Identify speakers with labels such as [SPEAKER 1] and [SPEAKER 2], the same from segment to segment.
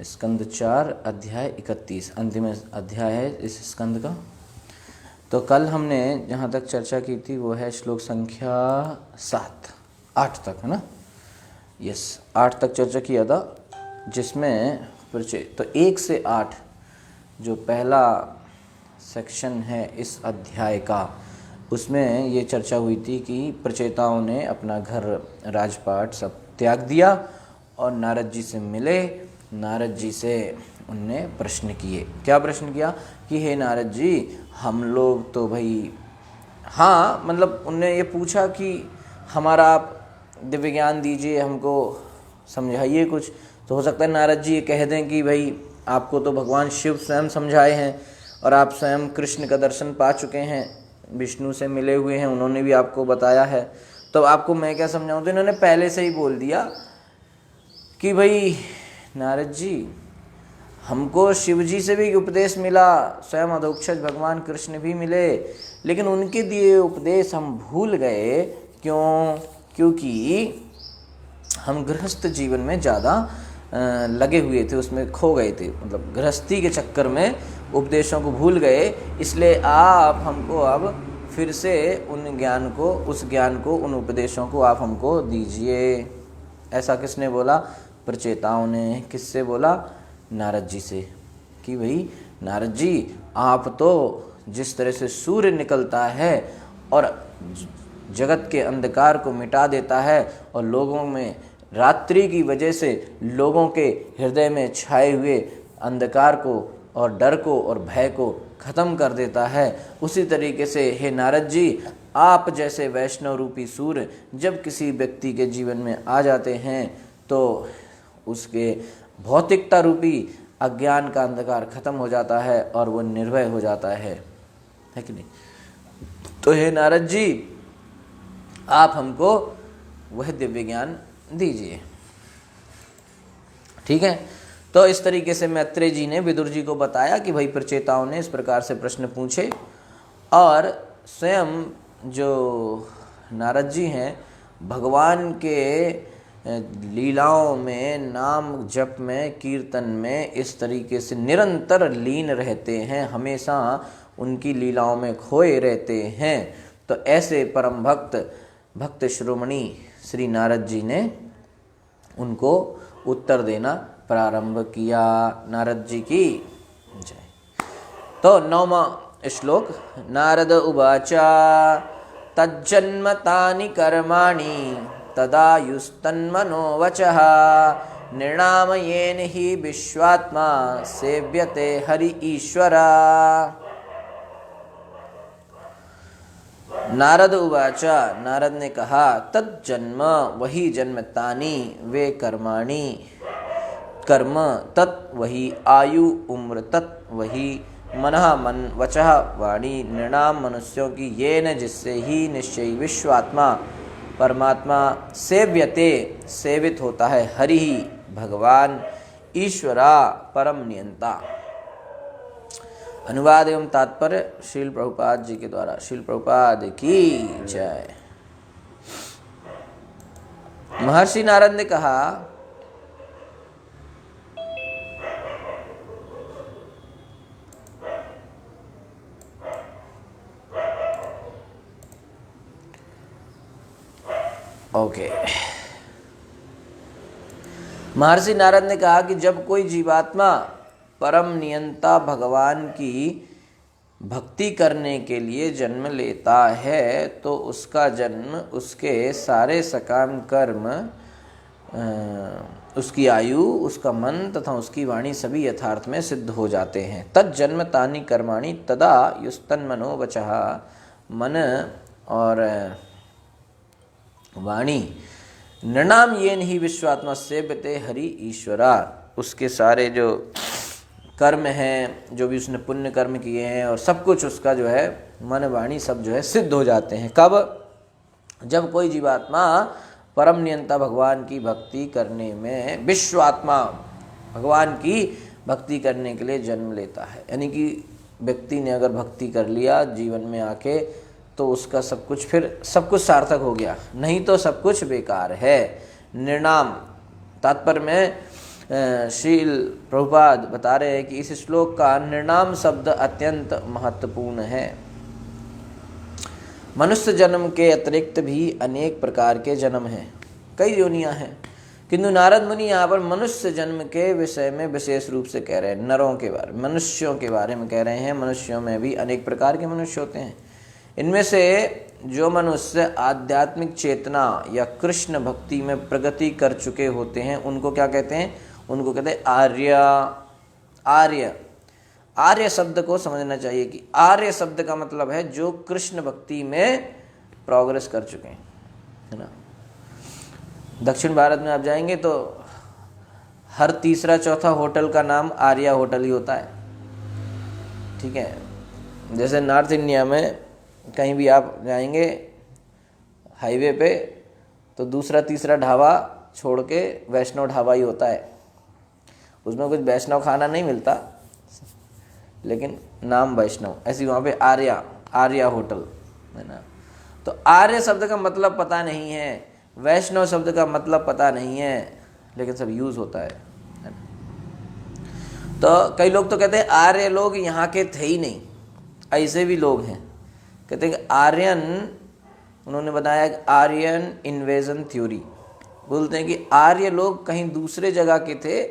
[SPEAKER 1] स्कंद 4 अध्याय 31 अंतिम अध्याय है इस स्कंद का। तो कल हमने जहाँ तक चर्चा की थी वो है श्लोक संख्या 8 तक, है ना। यस, 8 तक चर्चा किया था, जिसमें परिचय तो 1 से 8 जो पहला सेक्शन है इस अध्याय का, उसमें ये चर्चा हुई थी कि प्रचेताओं ने अपना घर राजपाट सब त्याग दिया और नारद जी से मिले। नारद जी से उनने प्रश्न किए। क्या प्रश्न किया कि हे नारद जी, हम लोग तो भाई, हाँ मतलब उनने ये पूछा कि हमारा आप दिव्य ज्ञान दीजिए, हमको समझाइए कुछ। तो हो सकता है नारद जी ये कह दें कि भाई आपको तो भगवान शिव स्वयं समझाए हैं और आप स्वयं कृष्ण का दर्शन पा चुके हैं, विष्णु से मिले हुए हैं, उन्होंने भी आपको बताया है, तो आपको मैं क्या समझाऊं। तो इन्होंने पहले से ही बोल दिया कि भाई नारद जी, हमको शिव जी से भी उपदेश मिला, स्वयं अधोक्षज भगवान कृष्ण भी मिले, लेकिन उनके दिए उपदेश हम भूल गए। क्यों? क्योंकि हम गृहस्थ जीवन में ज़्यादा लगे हुए थे, उसमें खो गए थे, मतलब गृहस्थी के चक्कर में उपदेशों को भूल गए। इसलिए आप हमको अब फिर से उन ज्ञान को, उस ज्ञान को, उन उपदेशों को आप हमको दीजिए। ऐसा किसने बोला? प्रचेताओं ने। किससे बोला? नारद जी से। कि भाई नारद जी, आप तो जिस तरह से सूर्य निकलता है और जगत के अंधकार को मिटा देता है और लोगों में रात्रि की वजह से लोगों के हृदय में छाए हुए अंधकार को और डर को और भय को खत्म कर देता है, उसी तरीके से हे नारद जी, आप जैसे वैष्णव रूपी सूर्य जब किसी व्यक्ति के जीवन में आ जाते हैं तो उसके भौतिकता रूपी अज्ञान का अंधकार खत्म हो जाता है और वो निर्भय हो जाता है कि नहीं। तो हे नारद जी, आप हमको वह दिव्य ज्ञान दीजिए। ठीक है। तो इस तरीके से मैत्रेय जी ने विदुर जी को बताया कि भाई प्रचेताओं ने इस प्रकार से प्रश्न पूछे और स्वयं जो नारद जी हैं भगवान के लीलाओं में, नाम जप में, कीर्तन में इस तरीके से निरंतर लीन रहते हैं, हमेशा उनकी लीलाओं में खोए रहते हैं। तो ऐसे परम भक्त शिरोमणि श्री नारद जी ने उनको उत्तर देना प्रारंभ किया। नारद जी की जय। तो 9वां श्लोक। नारद उवाच तज्जन्म तानि कर्माणि तदायुस्तन्मनो वचः निर्णामयेन हि विश्वात्मा सेव्यते हरि ईश्वरा। नारद उवाच, नारद ने कहा, तज्जन्म वही जन्म, तानि वे कर्माणि कर्म, तत् वही आयु उम्र, तत् वही मनः मन, वचः वाणी, नृणाम मनुष्यों की, ये न जिससे ही निश्चय विश्वात्मा परमात्मा सेव्यते सेवित होता है, हरि ही भगवान, ईश्वरा परम नियंता। अनुवाद एवं तात्पर्य श्रील प्रभुपाद जी के द्वारा। श्रील प्रभुपाद की जय। महर्षि नारद ने कहा, ओके। महर्षि नारद ने कहा कि जब कोई जीवात्मा परम नियंता भगवान की भक्ति करने के लिए जन्म लेता है तो उसका जन्म, उसके सारे सकाम कर्म, उसकी आयु, उसका मन तथा उसकी वाणी सभी यथार्थ में सिद्ध हो जाते हैं। तज्जन्म तानि कर्माणि तदा युस्तन्मनो वचः, मन और वाणी, नृणाम येन ही विश्वात्मा सेव्यते हरि ईश्वरा। उसके सारे जो कर्म हैं, जो भी उसने पुण्य कर्म किए हैं और सब कुछ उसका जो है मन वाणी सब जो है सिद्ध हो जाते हैं। कब? जब कोई जीवात्मा परम नियंता भगवान की भक्ति करने में, विश्वात्मा भगवान की भक्ति करने के लिए जन्म लेता है। यानी कि व्यक्ति ने अगर भक्ति कर लिया जीवन में आके तो उसका सब कुछ, फिर सब कुछ सार्थक हो गया, नहीं तो सब कुछ बेकार है। निर्णाम तात्पर्य में श्रील प्रभुपाद बता रहे हैं कि इस श्लोक का निर्नाम शब्द अत्यंत महत्वपूर्ण है। मनुष्य जन्म के अतिरिक्त भी अनेक प्रकार के जन्म हैं, कई योनियां हैं, किंतु नारद मुनि यहाँ पर मनुष्य जन्म के विषय में विशेष रूप से कह रहे हैं। नरों के बारे में, मनुष्यों के बारे में कह रहे हैं। मनुष्यों में भी अनेक प्रकार के मनुष्य होते हैं। इनमें से जो मनुष्य आध्यात्मिक चेतना या कृष्ण भक्ति में प्रगति कर चुके होते हैं उनको क्या कहते हैं? उनको कहते हैं आर्य। आर्य, आर्य शब्द को समझना चाहिए कि आर्य शब्द का मतलब है जो कृष्ण भक्ति में प्रोग्रेस कर चुके हैं, है ना। दक्षिण भारत में आप जाएंगे तो हर तीसरा चौथा होटल का नाम आर्या होटल ही होता है, ठीक है। जैसे नॉर्थ इंडिया में कहीं भी आप जाएंगे हाईवे पे तो दूसरा तीसरा ढाबा छोड़ के वैष्णव ढाबा ही होता है। उसमें कुछ वैष्णव खाना नहीं मिलता लेकिन नाम वैष्णव, ऐसी वहाँ पे आर्या, आर्या होटल, है ना। तो आर्य शब्द का मतलब पता नहीं है, वैष्णव शब्द का मतलब पता नहीं है, लेकिन सब यूज होता है ना। तो कई लोग तो कहते हैं आर्य लोग यहाँ के थे ही नहीं, ऐसे भी लोग हैं। कहते हैं कि आर्यन, उन्होंने बताया आर्यन इन्वेजन थ्योरी, बोलते हैं कि आर्य लोग कहीं दूसरे जगह के थे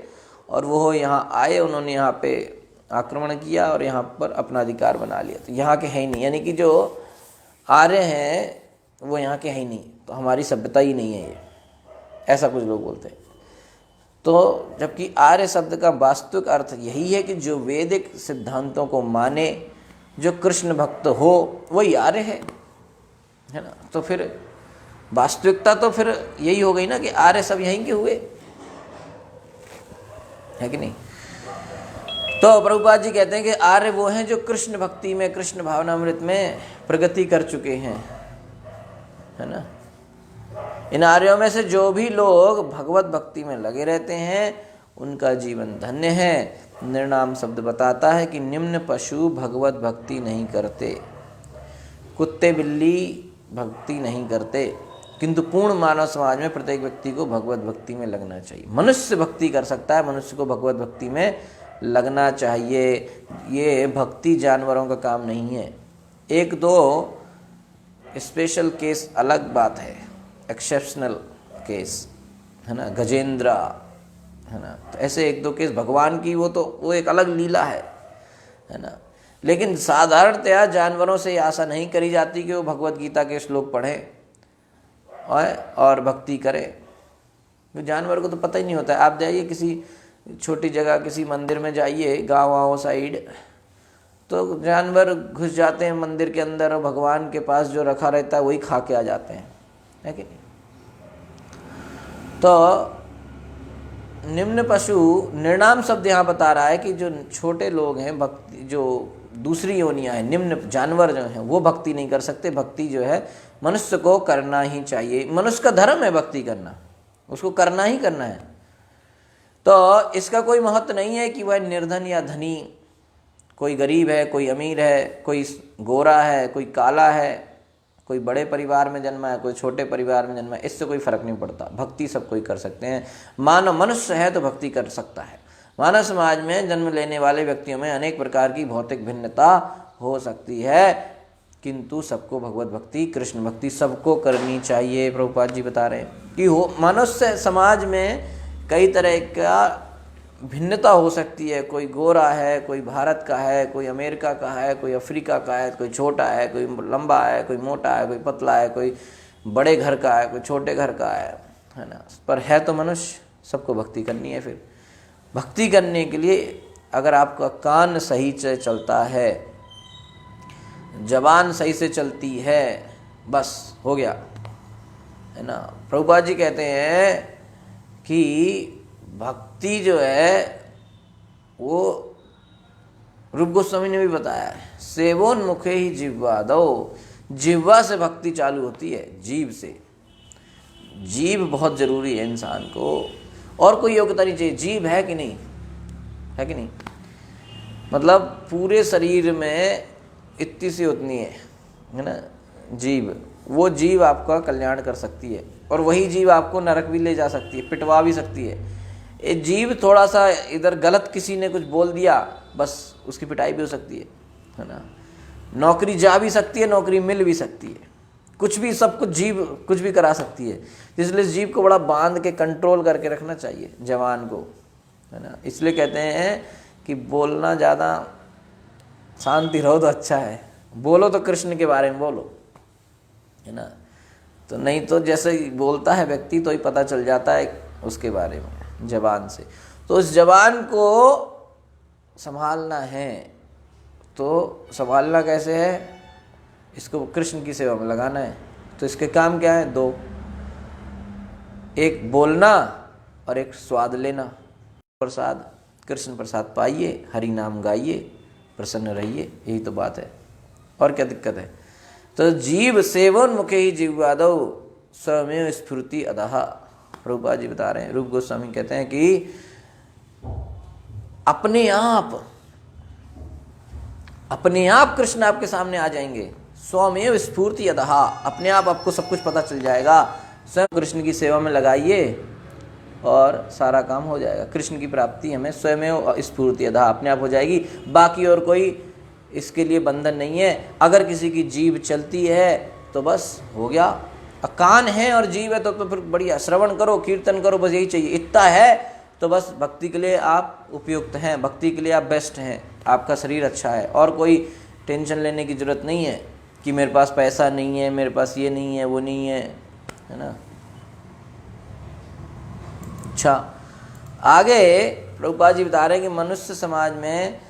[SPEAKER 1] और वो यहाँ आए, उन्होंने यहाँ पे आक्रमण किया और यहाँ पर अपना अधिकार बना लिया, तो यहाँ के है ही नहीं। यानी कि जो आर्य हैं वो यहाँ के है ही नहीं, तो हमारी सभ्यता ही नहीं है ये, ऐसा कुछ लोग बोलते हैं। तो जबकि आर्य शब्द का वास्तविक अर्थ यही है कि जो वैदिक सिद्धांतों को माने, जो कृष्ण भक्त हो, वही आर्य है ना। तो फिर वास्तविकता तो फिर यही हो गई ना कि आर्य सब यहीं के हुए, है कि नहीं। तो प्रभुपाद जी कहते हैं कि आर्य वो हैं जो कृष्ण भक्ति में, कृष्ण भावनामृत में प्रगति कर चुके हैं, है ना। इन आर्यों में से जो भी लोग भगवत भक्ति में लगे रहते हैं उनका जीवन धन्य है। निर्नाम शब्द बताता है कि निम्न पशु भगवत भक्ति नहीं करते, कुत्ते बिल्ली भक्ति नहीं करते, किंतु पूर्ण मानव समाज में प्रत्येक व्यक्ति को भगवत भक्ति में लगना चाहिए। मनुष्य भक्ति कर सकता है, मनुष्य को भगवत भक्ति में लगना चाहिए। ये भक्ति जानवरों का काम नहीं है। एक दो स्पेशल केस अलग बात है, एक्सेप्शनल केस, है ना, गजेंद्र, है ना। तो ऐसे एक दो केस भगवान की, वो एक अलग लीला है ना। लेकिन साधारणतया जानवरों से आशा नहीं करी जाती कि वो भगवत गीता के श्लोक पढ़ें और भक्ति करें। तो जानवर को तो पता ही नहीं होता है। आप जाइए किसी छोटी जगह, किसी मंदिर में जाइए, गाँव साइड, तो जानवर घुस जाते हैं मंदिर के अंदर और भगवान के पास जो रखा रहता है वही खा के आ जाते हैं, है कि नहीं। तो निम्न पशु, निर्नाम शब्द यहाँ बता रहा है कि जो छोटे लोग हैं, भक्ति जो दूसरी योनियाँ हैं, निम्न जानवर जो हैं, वो भक्ति नहीं कर सकते। भक्ति जो है मनुष्य को करना ही चाहिए, मनुष्य का धर्म है भक्ति करना, उसको करना ही करना है। तो इसका कोई महत्व नहीं है कि वह निर्धन या धनी, कोई गरीब है, कोई अमीर है, कोई गोरा है, कोई काला है, कोई बड़े परिवार में जन्मा है, कोई छोटे परिवार में जन्मा है, इससे कोई फर्क नहीं पड़ता। भक्ति सब कोई कर सकते हैं। मानव मनुष्य है तो भक्ति कर सकता है। मानव समाज में जन्म लेने वाले व्यक्तियों में अनेक प्रकार की भौतिक भिन्नता हो सकती है, किंतु सबको भगवत भक्ति, कृष्ण भक्ति सबको करनी चाहिए। प्रभुपाद जी बता रहे हैं कि हो मनुष्य समाज में कई तरह का भिन्नता हो सकती है। कोई गोरा है, कोई भारत का है, कोई अमेरिका का है, कोई अफ्रीका का है, कोई छोटा है, कोई लंबा है, कोई मोटा है, कोई पतला है, कोई बड़े घर का है, कोई छोटे घर का है ना। पर है तो मनुष्य, सबको भक्ति करनी है। फिर भक्ति करने के लिए अगर आपका कान सही से चलता है, जबान सही से चलती है, बस हो गया, है ना। प्रभुपाद जी कहते हैं कि भक्ति जो है वो रूप गोस्वामी ने भी बताया है, सेवोन्मुखे ही जिह्वा दो, जिह्वा से भक्ति चालू होती है, जीभ से। जीभ बहुत जरूरी है इंसान को, और कोई योग्यता नहीं चाहिए। जीभ है कि नहीं, है कि नहीं, मतलब पूरे शरीर में इतनी सी उतनी है ना जीभ। वो जीभ आपका कल्याण कर सकती है और वही जीभ आपको नरक भी ले जा सकती है, पिटवा भी सकती है। ये जीव थोड़ा सा इधर गलत किसी ने कुछ बोल दिया, बस उसकी पिटाई भी हो सकती है ना। नौकरी जा भी सकती है, नौकरी मिल भी सकती है, कुछ भी, सब कुछ जीव कुछ भी करा सकती है। इसलिए इस जीव को बड़ा बांध के कंट्रोल करके रखना चाहिए जवान को, है ना। इसलिए कहते हैं कि बोलना ज़्यादा, शांति रहो तो अच्छा है, बोलो तो कृष्ण के बारे में बोलो, है ना। तो नहीं तो जैसे ही बोलता है व्यक्ति तो ही पता चल जाता है उसके बारे में जबान से। तो उस जबान को संभालना है, तो संभालना कैसे है, इसको कृष्ण की सेवा में लगाना है। तो इसके काम क्या है, दो, एक बोलना और एक स्वाद लेना, प्रसाद, कृष्ण प्रसाद पाइए, हरि नाम गाइए, प्रसन्न रहिए, यही तो बात है, और क्या दिक्कत है। तो जीव सेवन मुखे ही जीवादौ स्वमेव स्फूर्ति अदह। रूपा जी बता रहे हैं, रूप गोस्वामी कहते हैं कि अपने आप कृष्ण आपके सामने आ जाएंगे, स्वमेव स्फूर्ति अदह, अपने आप आपको सब कुछ पता चल जाएगा। स्वयं कृष्ण की सेवा में लगाइए और सारा काम हो जाएगा। कृष्ण की प्राप्ति हमें स्वयमेव स्फूर्ति अदह, अपने आप हो जाएगी, बाकी और कोई इसके लिए बंधन नहीं है। अगर किसी की जीभ चलती है तो बस हो गया, कान है और जीभ है तो फिर बढ़िया, श्रवण करो, कीर्तन करो, बस यही चाहिए। इतना है तो बस भक्ति के लिए आप उपयुक्त हैं, भक्ति के लिए आप बेस्ट हैं, आपका शरीर अच्छा है, और कोई टेंशन लेने की जरूरत नहीं है कि मेरे पास पैसा नहीं है, मेरे पास ये नहीं है, वो नहीं है ना। अच्छा, आगे प्रभुपाद जी बता रहे हैं कि मनुष्य समाज में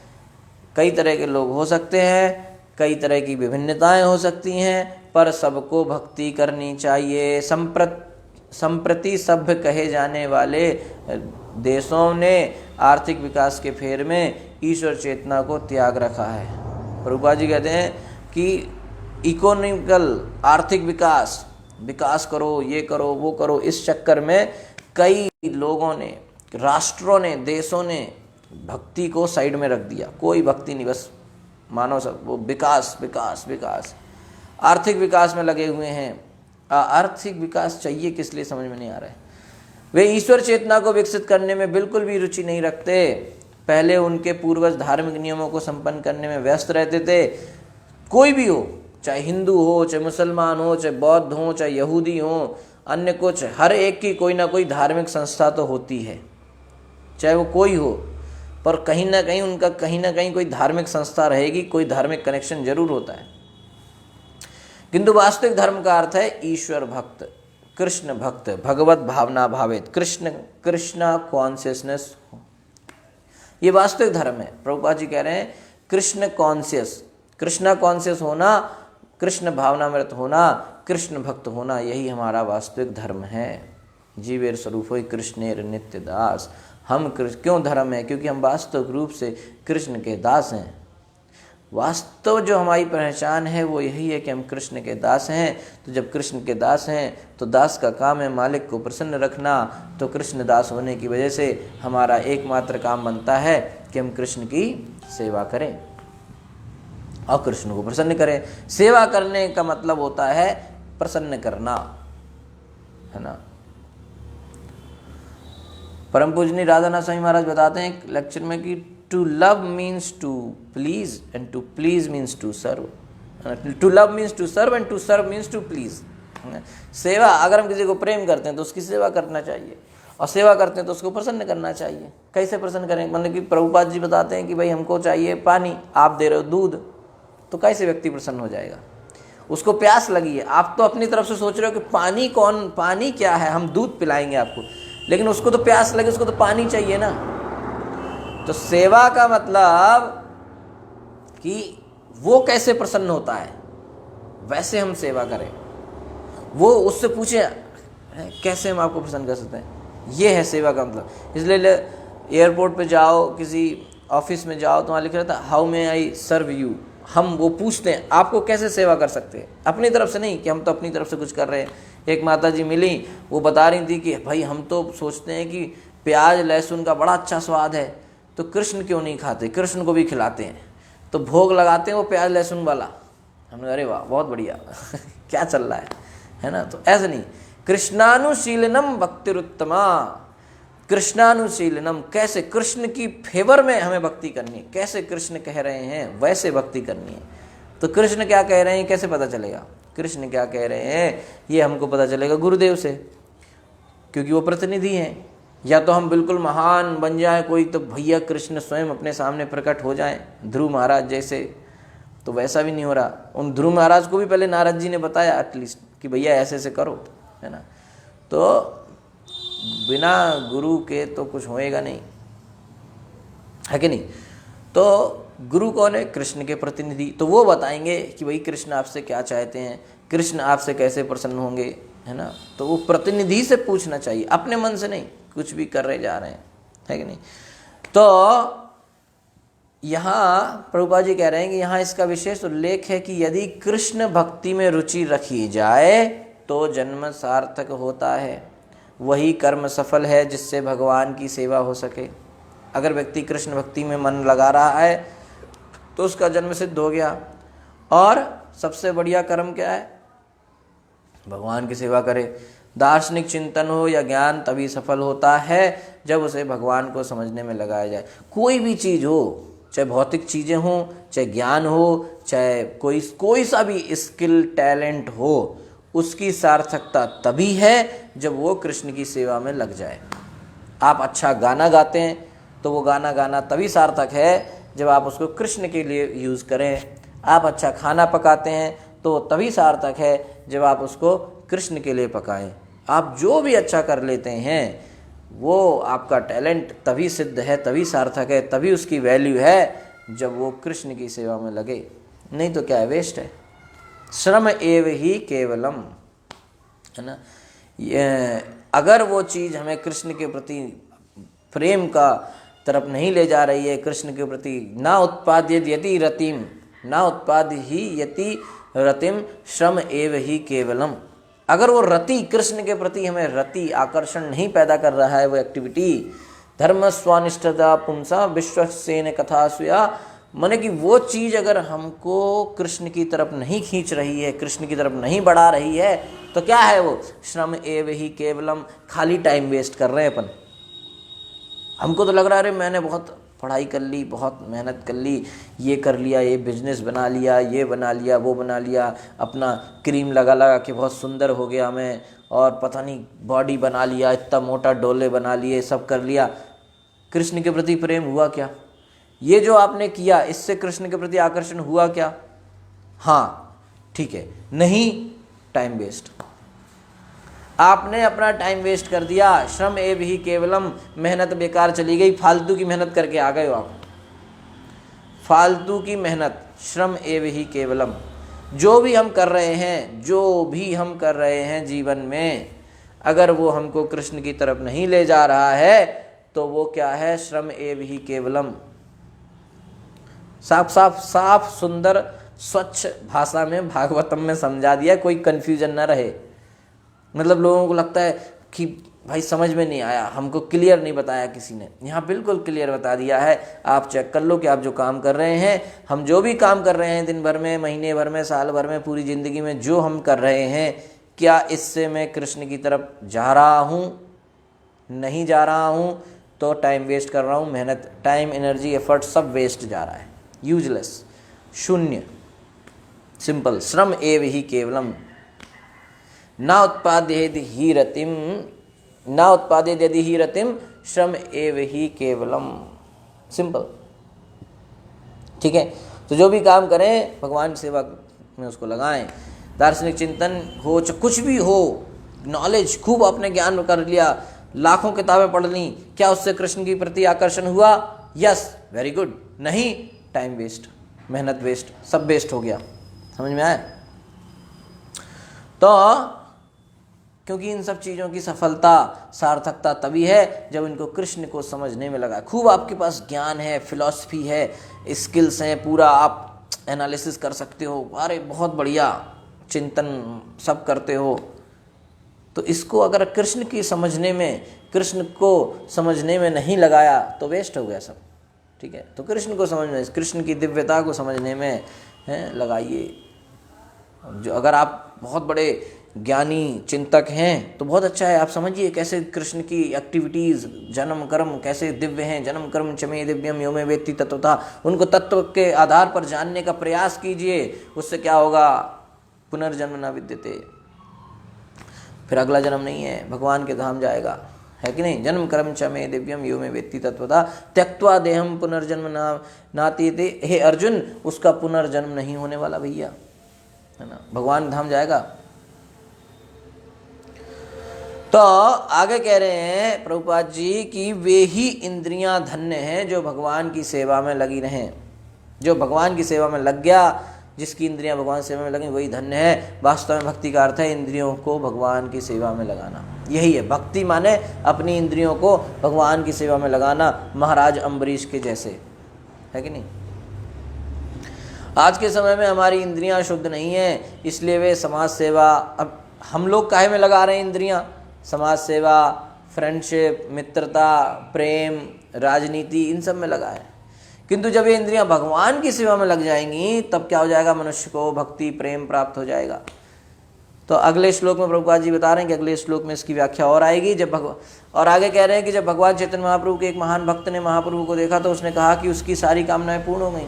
[SPEAKER 1] कई तरह के लोग हो सकते हैं, कई तरह की विभिन्नताएं हो सकती हैं, पर सबको भक्ति करनी चाहिए। संप्रति सभ्य कहे जाने वाले देशों ने आर्थिक विकास के फेर में ईश्वर चेतना को त्याग रखा है। प्रभुपाद जी कहते हैं कि इकोनॉमिकल, आर्थिक विकास करो, ये करो, वो करो, इस चक्कर में कई लोगों ने, राष्ट्रों ने, देशों ने भक्ति को साइड में रख दिया। कोई भक्ति नहीं, बस मानव सब वो विकास विकास विकास, आर्थिक विकास में लगे हुए हैं। आर्थिक विकास चाहिए किस लिए, समझ में नहीं आ रहा है। वे ईश्वर चेतना को विकसित करने में बिल्कुल भी रुचि नहीं रखते। पहले उनके पूर्वज धार्मिक नियमों को संपन्न करने में व्यस्त रहते थे। कोई भी हो, चाहे हिंदू हो, चाहे मुसलमान हो, चाहे बौद्ध हो, चाहे यहूदी हो, अन्य कुछ, हर एक की कोई ना कोई धार्मिक संस्था तो होती है, चाहे वो कोई हो, पर कहीं ना कहीं उनका कहीं ना कहीं कोई धार्मिक संस्था रहेगी, कोई धार्मिक कनेक्शन जरूर होता है। किंतु वास्तविक धर्म का अर्थ है ईश्वर भक्त, कृष्ण भक्त, भगवत भावना भावित, कृष्णा कॉन्शियसनेस, ये वास्तविक धर्म है। प्रभुपाद जी कह रहे हैं कृष्ण कॉन्शियस, कृष्णा कॉन्शियस होना, कृष्ण भावनामृत होना, कृष्ण भक्त होना, यही हमारा वास्तविक धर्म है। जीवेर स्वरूप होई कृष्णेर नित्य दास। हम क्यों धर्म है, क्योंकि हम वास्तविक रूप से कृष्ण के दास हैं। वास्तव जो हमारी पहचान है वो यही है कि हम कृष्ण के दास हैं। तो जब कृष्ण के दास हैं तो दास का काम है मालिक को प्रसन्न रखना। तो कृष्ण दास होने की वजह से हमारा एकमात्र काम बनता है कि हम कृष्ण की सेवा करें और कृष्ण को प्रसन्न करें। सेवा करने का मतलब होता है प्रसन्न करना, है ना। परम पूजनीय राधानाथ स्वामी महाराज बताते हैं लेक्चर में कि to love means to please and to please means to serve. To love means to serve and to serve means to please. सेवा, अगर हम किसी को प्रेम करते हैं तो उसकी सेवा करना चाहिए, और सेवा करते हैं तो उसको प्रसन्न करना चाहिए। कैसे प्रसन्न करें, मतलब कि प्रभुपाद जी बताते हैं कि भाई हमको चाहिए पानी, आप दे रहे हो दूध, तो कैसे व्यक्ति प्रसन्न हो जाएगा। उसको प्यास लगी है, आप तो अपनी तरफ से सोच रहे हो कि पानी क्या है, हम दूध पिलाएंगे आपको, लेकिन उसको तो प्यास लगे, उसको तो पानी चाहिए ना। तो सेवा का मतलब कि वो कैसे प्रसन्न होता है वैसे हम सेवा करें। वो उससे पूछे कैसे हम आपको प्रसन्न कर सकते हैं, ये है सेवा का मतलब। इसलिए एयरपोर्ट पे जाओ, किसी ऑफिस में जाओ तो वहाँ लिखा रहता है how may I serve you. हम वो पूछते हैं आपको कैसे सेवा कर सकते हैं, अपनी तरफ से नहीं कि हम तो अपनी तरफ से कुछ कर रहे हैं। एक माता जी मिली, वो बता रही थी कि भाई हम तो सोचते हैं कि प्याज लहसुन का बड़ा अच्छा स्वाद है, तो कृष्ण क्यों नहीं खाते, कृष्ण को भी खिलाते हैं, तो भोग लगाते हैं वो प्याज लहसुन वाला। हमने अरे वाह बहुत बढ़िया क्या चल रहा है ना। तो ऐसे नहीं, कृष्णानुशीलनम भक्तिरुत्तमा, कृष्णानुशीलनम, कैसे कृष्ण की फेवर में हमें भक्ति करनी है, कैसे कृष्ण कह रहे हैं वैसे भक्ति करनी है। तो कृष्ण क्या कह रहे हैं कैसे पता चलेगा? कृष्ण क्या कह रहे हैं ये हमको पता चलेगा गुरुदेव से, क्योंकि वो प्रतिनिधि हैं। या तो हम बिल्कुल महान बन जाएं कोई, तो भैया कृष्ण स्वयं अपने सामने प्रकट हो जाएं ध्रुव महाराज जैसे, तो वैसा भी नहीं हो रहा। उन ध्रुव महाराज को भी पहले नारद जी ने बताया एटलीस्ट कि भैया ऐसे ऐसे करो, है ना। तो बिना गुरु के तो कुछ होएगा नहीं, है कि नहीं। तो गुरु कौन है? कृष्ण के प्रतिनिधि। तो वो बताएंगे कि भाई कृष्ण आपसे क्या चाहते हैं, कृष्ण आपसे कैसे प्रसन्न होंगे, है ना। तो वो प्रतिनिधि से पूछना चाहिए, अपने मन से नहीं, कुछ भी कर रहे जा रहे हैं, है कि नहीं। तो यहाँ प्रभुपाद जी कह रहे हैं कि यहाँ इसका विशेष उल्लेख है कि यदि कृष्ण भक्ति में रुचि रखी जाए तो जन्म सार्थक होता है, वही कर्म सफल है जिससे भगवान की सेवा हो सके। अगर व्यक्ति कृष्ण भक्ति में मन लगा रहा है तो उसका जन्म सिद्ध हो गया। और सबसे बढ़िया कर्म क्या है? भगवान की सेवा करे। दार्शनिक चिंतन हो या ज्ञान तभी सफल होता है जब उसे भगवान को समझने में लगाया जाए। कोई भी चीज़ हो, चाहे भौतिक चीज़ें हों, चाहे ज्ञान हो, चाहे कोई सा भी स्किल टैलेंट हो, उसकी सार्थकता तभी है जब वो कृष्ण की सेवा में लग जाए। आप अच्छा गाना गाते हैं तो वो गाना गाना तभी सार्थक है जब आप उसको कृष्ण के लिए यूज़ करें। आप अच्छा खाना पकाते हैं तो तभी सार्थक है जब आप उसको कृष्ण के लिए पकाएं। आप जो भी अच्छा कर लेते हैं वो आपका टैलेंट तभी सिद्ध है, तभी सार्थक है, तभी उसकी वैल्यू है जब वो कृष्ण की सेवा में लगे। नहीं तो क्या है, वेस्ट है। श्रम एव ही केवलम, है ना। अगर वो चीज़ हमें कृष्ण के प्रति प्रेम का तरफ नहीं ले जा रही है, कृष्ण के प्रति ना उत्पाद्य यति रतिम, ना उत्पाद ही यति रतिम श्रम एव ही केवलम। अगर वो रति कृष्ण के प्रति हमें रति आकर्षण नहीं पैदा कर रहा है, वो एक्टिविटी धर्म स्वानिष्ठता पुंसा विश्वसेन कथा सुया, माने कि वो चीज़ अगर हमको कृष्ण की तरफ नहीं खींच रही है, कृष्ण की तरफ नहीं बढ़ा रही है, तो क्या है वो? श्रम एव ही केवलम, खाली टाइम वेस्ट कर रहे हैं अपन। हमको तो लग रहा है अरे मैंने बहुत पढ़ाई कर ली, बहुत मेहनत कर ली, ये कर लिया, ये बिजनेस बना लिया, ये बना लिया, वो बना लिया, अपना क्रीम लगा लगा के बहुत सुंदर हो गया मैं, और पता नहीं बॉडी बना लिया, इतना मोटा डोले बना लिए, सब कर लिया। कृष्ण के प्रति प्रेम हुआ क्या? ये जो आपने किया इससे कृष्ण के प्रति आकर्षण हुआ क्या? हाँ ठीक है, नहीं, टाइम वेस्ट। आपने अपना टाइम वेस्ट कर दिया, श्रम एव ही केवलम, मेहनत बेकार चली गई, फालतू की मेहनत करके आ गए हो आप, फालतू की मेहनत। श्रम एव ही केवलम, जो भी हम कर रहे हैं, जो भी हम कर रहे हैं जीवन में, अगर वो हमको कृष्ण की तरफ नहीं ले जा रहा है तो वो क्या है? श्रम एव ही केवलम। साफ साफ साफ सुंदर स्वच्छ भाषा में भागवतम में समझा दिया, कोई कंफ्यूजन ना रहे। मतलब लोगों को लगता है कि भाई समझ में नहीं आया, हमको क्लियर नहीं बताया किसी ने। यहाँ बिल्कुल क्लियर बता दिया है। आप चेक कर लो कि आप जो काम कर रहे हैं, हम जो भी काम कर रहे हैं दिन भर में, महीने भर में, साल भर में, पूरी ज़िंदगी में जो हम कर रहे हैं, क्या इससे मैं कृष्ण की तरफ जा रहा हूँ? नहीं जा रहा हूँ तो टाइम वेस्ट कर रहा हूँ। मेहनत, टाइम, एनर्जी, एफर्ट सब वेस्ट जा रहा है, यूजलेस, शून्य। सिंपल, श्रम एव ही केवलम, ना उत्पाद्येद ही रतिम, ना उत्पाद्येद यदि ही रतिम श्रम एव ही केवलम। सिंपल, ठीक है। तो जो भी काम करें भगवान की सेवा में उसको लगाएं। दार्शनिक चिंतन हो, कुछ भी हो, नॉलेज खूब आपने ज्ञान कर लिया, लाखों किताबें पढ़ ली, क्या उससे कृष्ण की प्रति आकर्षण हुआ? Yes, very good. नहीं, टाइम वेस्ट, मेहनत वेस्ट, सब वेस्ट हो गया। समझ में आया? तो क्योंकि इन सब चीज़ों की सफलता, सार्थकता तभी है जब इनको कृष्ण को समझने में लगा। खूब आपके पास ज्ञान है, फिलॉसफी है, स्किल्स हैं, पूरा आप एनालिसिस कर सकते हो, अरे बहुत बढ़िया चिंतन सब करते हो, तो इसको अगर कृष्ण की समझने में, कृष्ण को समझने में नहीं लगाया तो वेस्ट हो गया सब। ठीक है, तो कृष्ण को समझने, कृष्ण की दिव्यता को समझने में लगाइए। जो अगर आप बहुत बड़े ज्ञानी चिंतक हैं तो बहुत अच्छा है। आप समझिए कैसे कृष्ण की एक्टिविटीज़, जन्म कर्म कैसे दिव्य हैं। जन्म कर्म चमे दिव्यम यो में वेत्ति तत्वता, उनको तत्व के आधार पर जानने का प्रयास कीजिए। उससे क्या होगा, पुनर्जन्म न विद्यते, फिर अगला जन्म नहीं है, भगवान के धाम जाएगा, है कि नहीं। जन्म कर्म च मे दिव्यम यो में वेत्ति तत्वता त्यक्त्वा देहम पुनर्जन्म नातीते। हे अर्जुन, उसका पुनर्जन्म नहीं होने वाला भैया, है ना, भगवान धाम जाएगा। तो आगे कह रहे हैं प्रभुपाद जी कि वे ही इंद्रियां धन्य हैं जो भगवान की सेवा में लगी रहें। जो भगवान की सेवा में लग गया, जिसकी इंद्रियां भगवान की सेवा में लगी, वही धन्य है। वास्तव में भक्ति का अर्थ है इंद्रियों को भगवान की सेवा में लगाना, यही है भक्ति माने अपनी इंद्रियों को भगवान की सेवा में लगाना, महाराज अम्बरीश के जैसे, है कि नहीं। आज के समय में हमारी इंद्रियां शुद्ध नहीं है, इसलिए वे समाज सेवा, अब हम लोग काहे में लगा रहे हैं इंद्रियां, समाज सेवा, फ्रेंडशिप, मित्रता, प्रेम, राजनीति, इन सब में लगा है। किंतु जब ये इंद्रियां भगवान की सेवा में लग जाएंगी तब क्या हो जाएगा, मनुष्य को भक्ति प्रेम प्राप्त हो जाएगा। तो अगले श्लोक में प्रभुपाद जी बता रहे हैं कि अगले श्लोक में इसकी व्याख्या और आएगी। और आगे कह रहे हैं कि जब भगवान चैतन्य महाप्रभु के एक महान भक्त ने महाप्रभु को देखा तो उसने कहा कि उसकी सारी कामनाएं पूर्ण हो गई।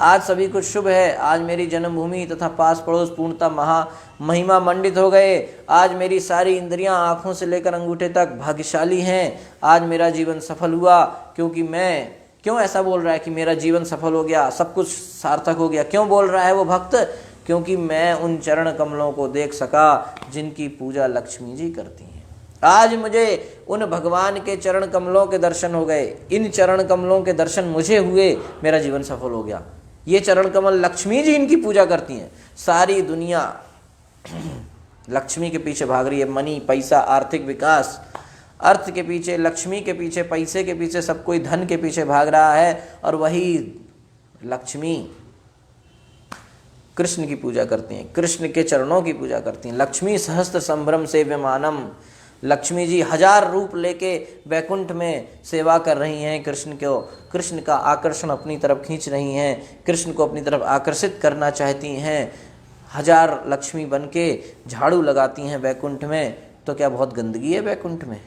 [SPEAKER 1] आज सभी कुछ शुभ है। आज मेरी जन्मभूमि तथा पास पड़ोस पूर्णतः महिमा मंडित हो गए। आज मेरी सारी इंद्रियां आँखों से लेकर अंगूठे तक भाग्यशाली हैं। आज मेरा जीवन सफल हुआ। क्योंकि मैं, क्यों ऐसा बोल रहा है कि मेरा जीवन सफल हो गया, सब कुछ सार्थक हो गया, क्यों बोल रहा है वो भक्त, क्योंकि मैं उन चरण कमलों को देख सका जिनकी पूजा लक्ष्मी जी करती हैं। आज मुझे उन भगवान के चरण कमलों के दर्शन हो गए, इन चरण कमलों के दर्शन मुझे हुए, मेरा जीवन सफल हो गया। ये चरण कमल लक्ष्मी जी इनकी पूजा करती हैं। सारी दुनिया लक्ष्मी के पीछे भाग रही है, मनी, पैसा, आर्थिक विकास, अर्थ के पीछे, लक्ष्मी के पीछे, पैसे के पीछे, सब कोई धन के पीछे भाग रहा है। और वही लक्ष्मी कृष्ण की पूजा करती हैं, कृष्ण के चरणों की पूजा करती हैं। लक्ष्मी सहस्त्र संभ्रम सेव्यमानम, लक्ष्मी जी 1000 रूप लेके वैकुंठ में सेवा कर रही हैं कृष्ण को। कृष्ण का आकर्षण अपनी तरफ खींच रही हैं, कृष्ण को अपनी तरफ आकर्षित करना चाहती हैं। 1000 लक्ष्मी बन के झाड़ू लगाती हैं वैकुंठ में। तो क्या बहुत गंदगी है वैकुंठ में?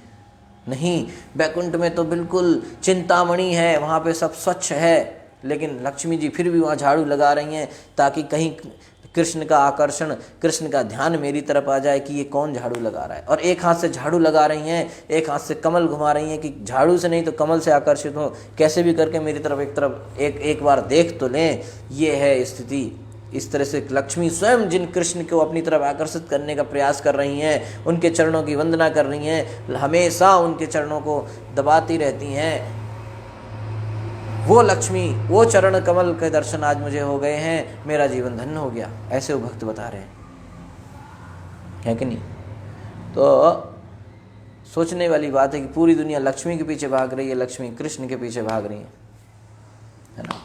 [SPEAKER 1] नहीं, वैकुंठ में तो बिल्कुल चिंतामणि है, वहाँ पे सब स्वच्छ है। लेकिन लक्ष्मी जी फिर भी वहाँ झाड़ू लगा रही हैं ताकि कहीं कृष्ण का आकर्षण, कृष्ण का ध्यान मेरी तरफ आ जाए कि ये कौन झाड़ू लगा रहा है। और एक हाथ से झाड़ू लगा रही हैं, एक हाथ से कमल घुमा रही हैं कि झाड़ू से नहीं तो कमल से आकर्षित हो, कैसे भी करके मेरी तरफ एक बार देख तो लें। ये है स्थिति। इस तरह से लक्ष्मी स्वयं जिन कृष्ण को अपनी तरफ आकर्षित करने का प्रयास कर रही हैं, उनके चरणों की वंदना कर रही हैं, हमेशा उनके चरणों को दबाती रहती हैं। वो लक्ष्मी, वो चरण कमल के दर्शन आज मुझे हो गए हैं, मेरा जीवन धन्य हो गया, ऐसे वो भक्त बता रहे हैं, है कि नहीं। तो सोचने वाली बात है कि पूरी दुनिया लक्ष्मी के पीछे भाग रही है, लक्ष्मी कृष्ण के पीछे भाग रही है ना।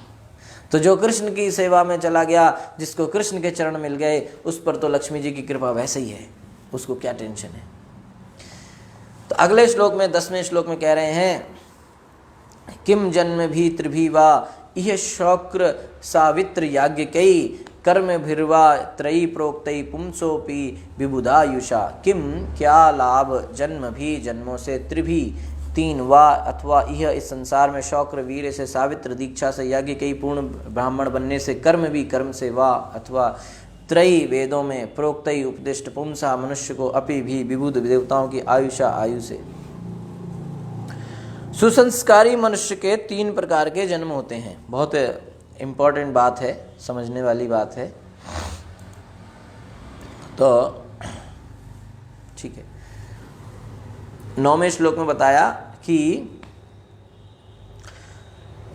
[SPEAKER 1] तो जो कृष्ण की सेवा में चला गया, जिसको कृष्ण के चरण मिल गए, उस पर तो लक्ष्मी जी की कृपा वैसे ही है, उसको क्या टेंशन है। तो अगले श्लोक में 10वें श्लोक में कह रहे हैं, किम जन्म भी त्रिभी वा इह शौक्र सावित्र याज्ञकई कर्म भिर्वा त्रयी प्रोक्तई पुंसोपि विबुधायुषा। किम, क्या लाभ, जन्म भी, जन्मों से, त्रिभी 3, वा अथवा यह इस संसार में शौक्र वीर से, सावित्र दीक्षा से, याज्ञकई पूर्ण ब्राह्मण बनने से, कर्म भी कर्म से, वा अथवा त्रयी वेदों में, प्रोक्तई उपदिष्ट, पुंसा मनुष्य को, अपि भी विबुध देवताओं की आयुषा आयु से। सुसंस्कारी मनुष्य के 3 प्रकार के जन्म होते हैं। बहुत इम्पोर्टेंट बात है, समझने वाली बात है। तो ठीक है, 9वें श्लोक में बताया कि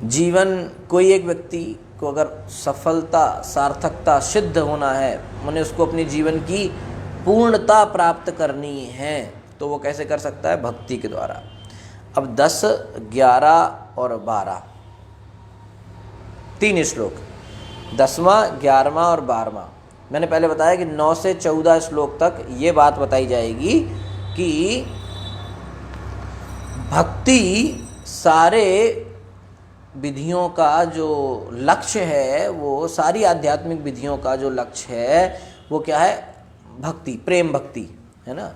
[SPEAKER 1] जीवन, कोई एक व्यक्ति को अगर सफलता, सार्थकता, सिद्ध होना है, माने उसको अपने जीवन की पूर्णता प्राप्त करनी है, तो वो कैसे कर सकता है? भक्ति के द्वारा। अब 10, 11 और 12 3 श्लोक, 10वां, 11वां और 12वां। मैंने पहले बताया कि 9 से 14 श्लोक तक ये बात बताई जाएगी कि भक्ति सारे विधियों का जो लक्ष्य है, वो सारी आध्यात्मिक विधियों का जो लक्ष्य है वो क्या है? भक्ति, प्रेम भक्ति, है ना।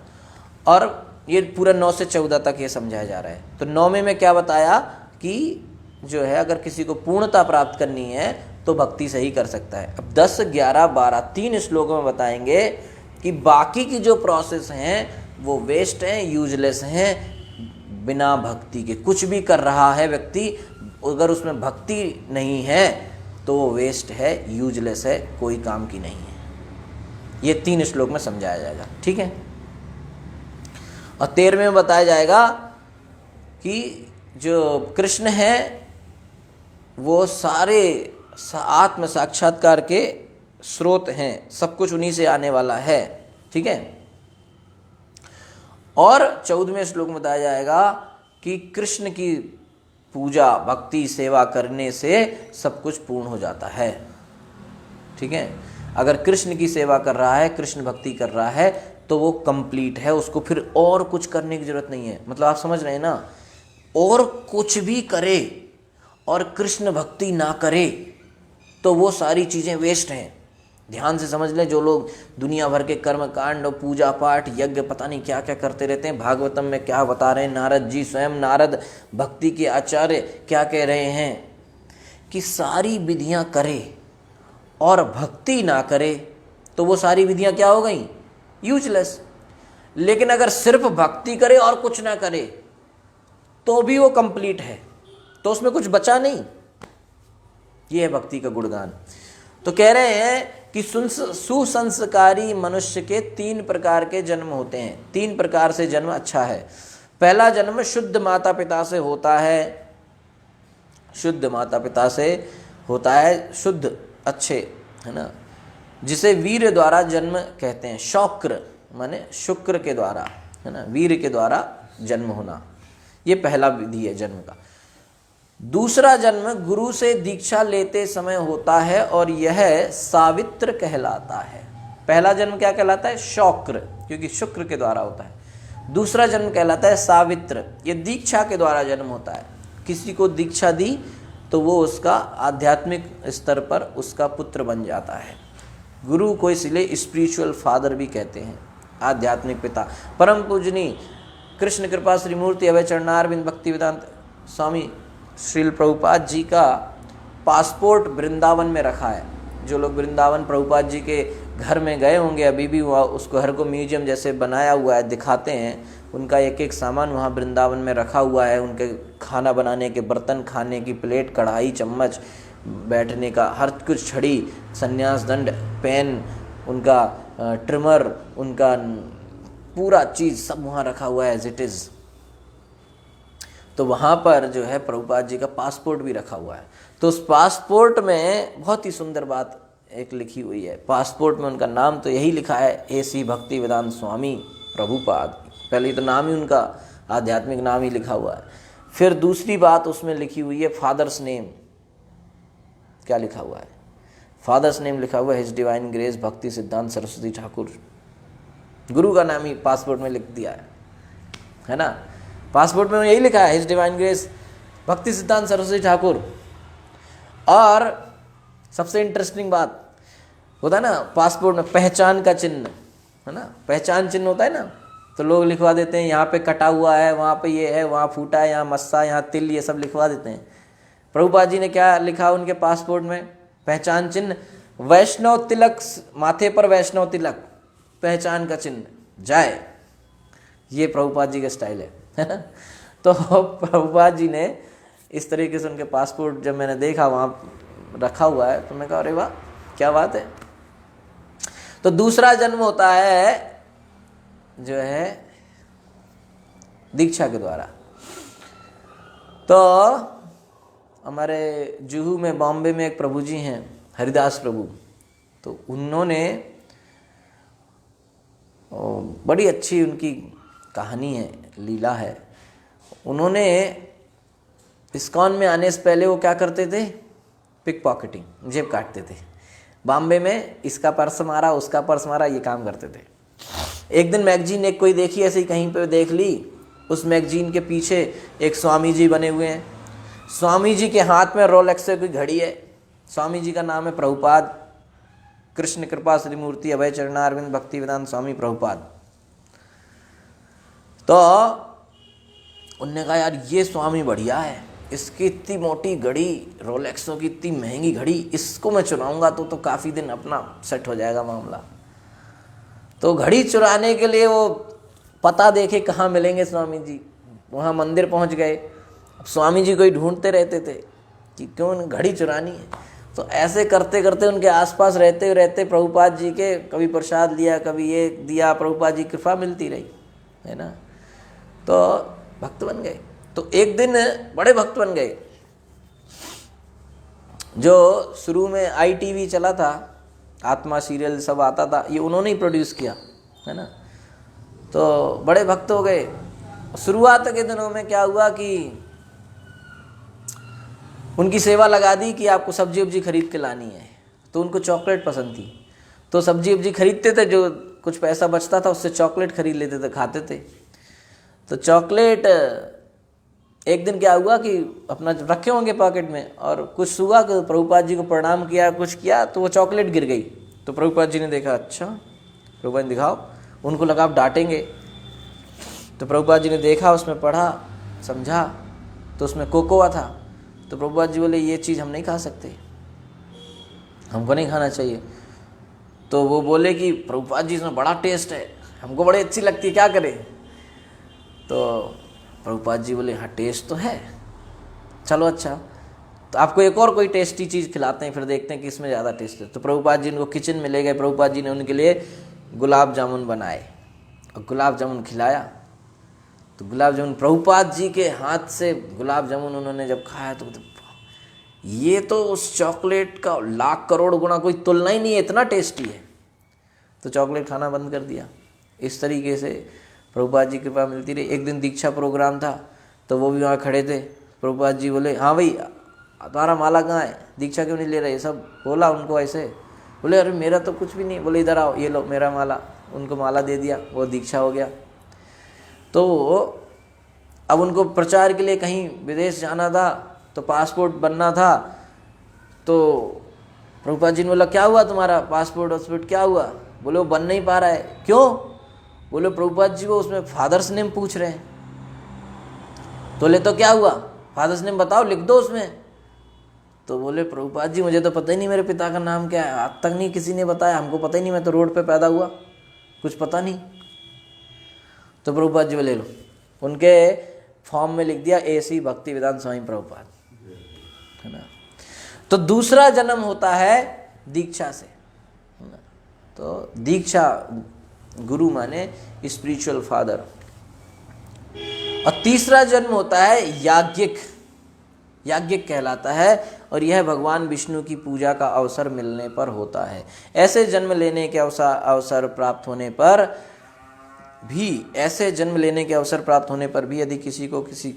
[SPEAKER 1] और ये पूरा 9 से 14 तक ये समझाया जा रहा है। तो 9वें में क्या बताया कि जो है अगर किसी को पूर्णता प्राप्त करनी है तो भक्ति से ही कर सकता है। अब 10, 11, 12 3 श्लोकों में बताएंगे कि बाकी की जो प्रोसेस हैं वो वेस्ट हैं, यूजलेस हैं, बिना भक्ति के। कुछ भी कर रहा है व्यक्ति, अगर उसमें भक्ति नहीं है तो वो वेस्ट है, यूजलेस है, कोई काम की नहीं है। ये 3 श्लोक में समझाया जाएगा, ठीक है। और 13वें में बताया जाएगा कि जो कृष्ण है वो सारे आत्म साक्षात्कार के स्रोत हैं, सब कुछ उन्हीं से आने वाला है, ठीक है। और 14वें श्लोक में बताया जाएगा कि कृष्ण की पूजा, भक्ति, सेवा करने से सब कुछ पूर्ण हो जाता है, ठीक है। अगर कृष्ण की सेवा कर रहा है, कृष्ण भक्ति कर रहा है तो वो कंप्लीट है, उसको फिर और कुछ करने की जरूरत नहीं है। मतलब आप समझ रहे हैं ना, और कुछ भी करे और कृष्ण भक्ति ना करे तो वो सारी चीज़ें वेस्ट हैं। ध्यान से समझ लें, जो लोग दुनिया भर के कर्म कांड, पूजा पाठ, यज्ञ, पता नहीं क्या क्या करते रहते हैं, भागवतम में क्या बता रहे हैं नारद जी, स्वयं नारद भक्ति के आचार्य क्या कह रहे हैं कि सारी विधियां करे और भक्ति ना करे तो वो सारी विधियां क्या हो गई, यूजलेस। लेकिन अगर सिर्फ भक्ति करे और कुछ ना करे तो भी वो कंप्लीट है, तो उसमें कुछ बचा नहीं। ये है भक्ति का गुणगान। तो कह रहे हैं कि सुसंस्कारी मनुष्य के 3 प्रकार के जन्म होते हैं। 3 प्रकार से जन्म अच्छा है। पहला जन्म शुद्ध माता पिता से होता है, शुद्ध माता पिता से होता है, शुद्ध अच्छे, है ना, जिसे वीर द्वारा जन्म कहते हैं। शौक्र माने शुक्र के द्वारा, है ना, वीर के द्वारा जन्म होना, ये पहला विधि है जन्म का। दूसरा जन्म गुरु से दीक्षा लेते समय होता है और यह सावित्र कहलाता है। पहला जन्म क्या कहलाता है, शौक्र, क्योंकि शुक्र के द्वारा होता है। दूसरा जन्म कहलाता है सावित्र, ये दीक्षा के द्वारा जन्म होता है। किसी को दीक्षा दी तो वो उसका आध्यात्मिक स्तर पर उसका पुत्र बन जाता है। गुरु को इसलिए स्पिरिचुअल फादर भी कहते हैं, आध्यात्मिक पिता। परम पूजनीय कृष्ण कृपा श्री मूर्ति अभय चरणारविंद भक्ति वेदांत स्वामी श्रील प्रभुपाद जी का पासपोर्ट वृंदावन में रखा है। जो लोग वृंदावन प्रभुपाद जी के घर में गए होंगे, अभी भी वहाँ उसको घर को म्यूजियम जैसे बनाया हुआ है, दिखाते हैं। उनका एक एक सामान वहाँ वृंदावन में रखा हुआ है। उनके खाना बनाने के बर्तन, खाने की प्लेट, कढ़ाई, चम्मच, बैठने का हर कुछ, छड़ी, संन्यास दंड, पेन, उनका ट्रिमर, उनका पूरा चीज़ सब वहाँ रखा हुआ है एज इट इज़। तो वहाँ पर जो है प्रभुपाद जी का पासपोर्ट भी रखा हुआ है। तो उस पासपोर्ट में बहुत ही सुंदर बात एक लिखी हुई है। पासपोर्ट में उनका नाम तो यही लिखा है, AC भक्ति वेदांत स्वामी प्रभुपाद। पहले तो नाम ही उनका आध्यात्मिक नाम ही लिखा हुआ है। फिर दूसरी बात उसमें लिखी हुई है फादर्स नेम। क्या लिखा हुआ है, फादर्स नेम लिखा हुआ है हिज डिवाइन ग्रेस भक्ति सिद्धांत सरस्वती ठाकुर। गुरु का नाम ही पासपोर्ट में लिख दिया है ना। पासपोर्ट में यही लिखा है हिज डिवाइन ग्रेस भक्ति सिद्धांत सरस्वती ठाकुर। और सबसे इंटरेस्टिंग बात होता है ना, पासपोर्ट में पहचान का चिन्ह, है ना, पहचान चिन्ह होता है ना, तो लोग लिखवा देते हैं यहाँ पे कटा हुआ है, वहाँ पे ये है, वहाँ फूटा है, यहाँ मस्सा, यहाँ तिल, ये सब लिखवा देते हैं। प्रभुपाद जी ने क्या लिखा उनके पासपोर्ट में, पहचान चिन्ह, वैष्णव तिलक, माथे पर वैष्णव तिलक, पहचान का चिन्ह, जय। ये प्रभुपाद जी का स्टाइल है ना। तो प्रभुपाद जी ने इस तरीके से उनके पासपोर्ट जब मैंने देखा वहाँ रखा हुआ है तो मैं कहा अरे वाह क्या बात है। तो दूसरा जन्म होता है जो है दीक्षा के द्वारा। तो हमारे जुहू में, बॉम्बे में एक प्रभु जी हैं हरिदास प्रभु, तो उन्होंने बड़ी अच्छी उनकी कहानी है, लीला है। उन्होंने इस्कॉन में आने से पहले वो क्या करते थे, पिक पॉकेटिंग, जेब काटते थे। बॉम्बे में इसका पर्स मारा, उसका पर्स मारा, ये काम करते थे। एक दिन मैगजीन एक कोई देखी, ऐसे ही कहीं पे देख ली, उस मैगजीन के पीछे एक स्वामी जी बने हुए हैं। स्वामी जी के हाथ में रोलेक्स की घड़ी है। स्वामी जी का नाम है प्रभुपाद कृष्ण कृपा श्री मूर्ति अभय चरणारविंद भक्ति वेदांत स्वामी प्रभुपाद। तो उनने कहा यार ये स्वामी बढ़िया है, इसकी इतनी मोटी घड़ी, रोलेक्सों की इतनी महंगी घड़ी, इसको मैं चुराऊंगा तो काफ़ी दिन अपना सेट हो जाएगा मामला। तो घड़ी चुराने के लिए वो पता देखे कहाँ मिलेंगे स्वामी जी, वहाँ मंदिर पहुँच गए। स्वामी जी को ही ढूंढते रहते थे कि क्यों घड़ी चुरानी है। तो ऐसे करते करते उनके आसपास रहते रहते प्रभुपाद जी के कभी प्रसाद लिया, कभी ये दिया, प्रभुपाद जी की कृपा मिलती रही, है ना। तो भक्त बन गए। तो एक दिन बड़े भक्त बन गए। जो शुरू में ITV चला था, आत्मा सीरियल सब आता था, ये उन्होंने ही प्रोड्यूस किया, है ना। तो बड़े भक्त हो गए। शुरुआत के दिनों में क्या हुआ कि उनकी सेवा लगा दी कि आपको सब्जी वब्जी खरीद के लानी है। तो उनको चॉकलेट पसंद थी, तो सब्जी वब्जी खरीदते थे, जो कुछ पैसा बचता था उससे चॉकलेट खरीद लेते थे, खाते थे। तो चॉकलेट एक दिन क्या हुआ कि अपना रखे होंगे पॉकेट में, और कुछ हुआ कि प्रभुपाद जी को प्रणाम किया, कुछ किया, तो वो चॉकलेट गिर गई। तो प्रभुपाद जी ने देखा, अच्छा प्रभुपाद जी दिखाओ। उनको लगा आप डांटेंगे। तो प्रभुपाद जी ने देखा, उसमें पढ़ा, समझा, तो उसमें कोकोआ था। तो प्रभुपाद जी बोले ये चीज़ हम नहीं खा सकते, हमको नहीं खाना चाहिए। तो वो बोले कि प्रभुपाद जी इसमें बड़ा टेस्ट है, हमको बड़ी अच्छी लगती है, क्या करें। तो प्रभुपाद जी बोले हाँ टेस्ट तो है, चलो अच्छा, तो आपको एक और कोई टेस्टी चीज़ खिलाते हैं, फिर देखते हैं कि इसमें ज़्यादा टेस्ट है। तो प्रभुपाद जी उनको किचन में ले गए। प्रभुपाद जी ने उनके लिए गुलाब जामुन बनाए और गुलाब जामुन खिलाया। तो गुलाब जामुन प्रभुपाद जी के हाथ से गुलाब जामुन उन्होंने जब खाया तो ये तो उस चॉकलेट का लाख करोड़ गुना कोई तुलना ही नहीं है, इतना टेस्टी है। तो चॉकलेट खाना बंद कर दिया। इस तरीके से प्रभुपाद जी की कृपा मिलती रही। एक दिन दीक्षा प्रोग्राम था, तो वो भी वहाँ खड़े थे। प्रभुपाद जी बोले हाँ भाई तुम्हारा माला कहाँ है, दीक्षा क्यों नहीं ले रहे, सब बोला उनको ऐसे। बोले अरे मेरा तो कुछ भी नहीं। बोले इधर आओ, ये लो मेरा माला। उनको माला दे दिया, वो दीक्षा हो गया। तो अब उनको प्रचार के लिए कहीं विदेश जाना था, तो पासपोर्ट बनना था। तो प्रभुपाद जी ने बोला क्या हुआ तुम्हारा पासपोर्ट क्या हुआ। बोले वो बन नहीं पा रहा है। क्यों। बोले प्रभुपाद जी वो उसमें फादर्स नेम पूछ रहे हैं। बोले तो क्या हुआ, फादर्स नेम बताओ, लिख दो उसमें। तो बोले प्रभुपाद जी मुझे तो पता ही नहीं मेरे पिता का नाम क्या है, आज तक नहीं किसी ने बताया, हमको पता ही नहीं, मैं तो रोड पे पैदा हुआ, कुछ पता नहीं। तो प्रभुपाद जी बोले लो, उनके फॉर्म में लिख दिया AC भक्ति वेदांत स्वामी प्रभुपाद, है ना। तो दूसरा जन्म होता है दीक्षा से, है ना। तो दीक्षा गुरु माने स्पिरिचुअल फादर। और तीसरा जन्म होता है याज्ञिक, याज्ञिक कहलाता है, और यह भगवान विष्णु की पूजा का अवसर मिलने पर होता है। ऐसे जन्म लेने के अवसर प्राप्त होने पर भी यदि किसी को किसी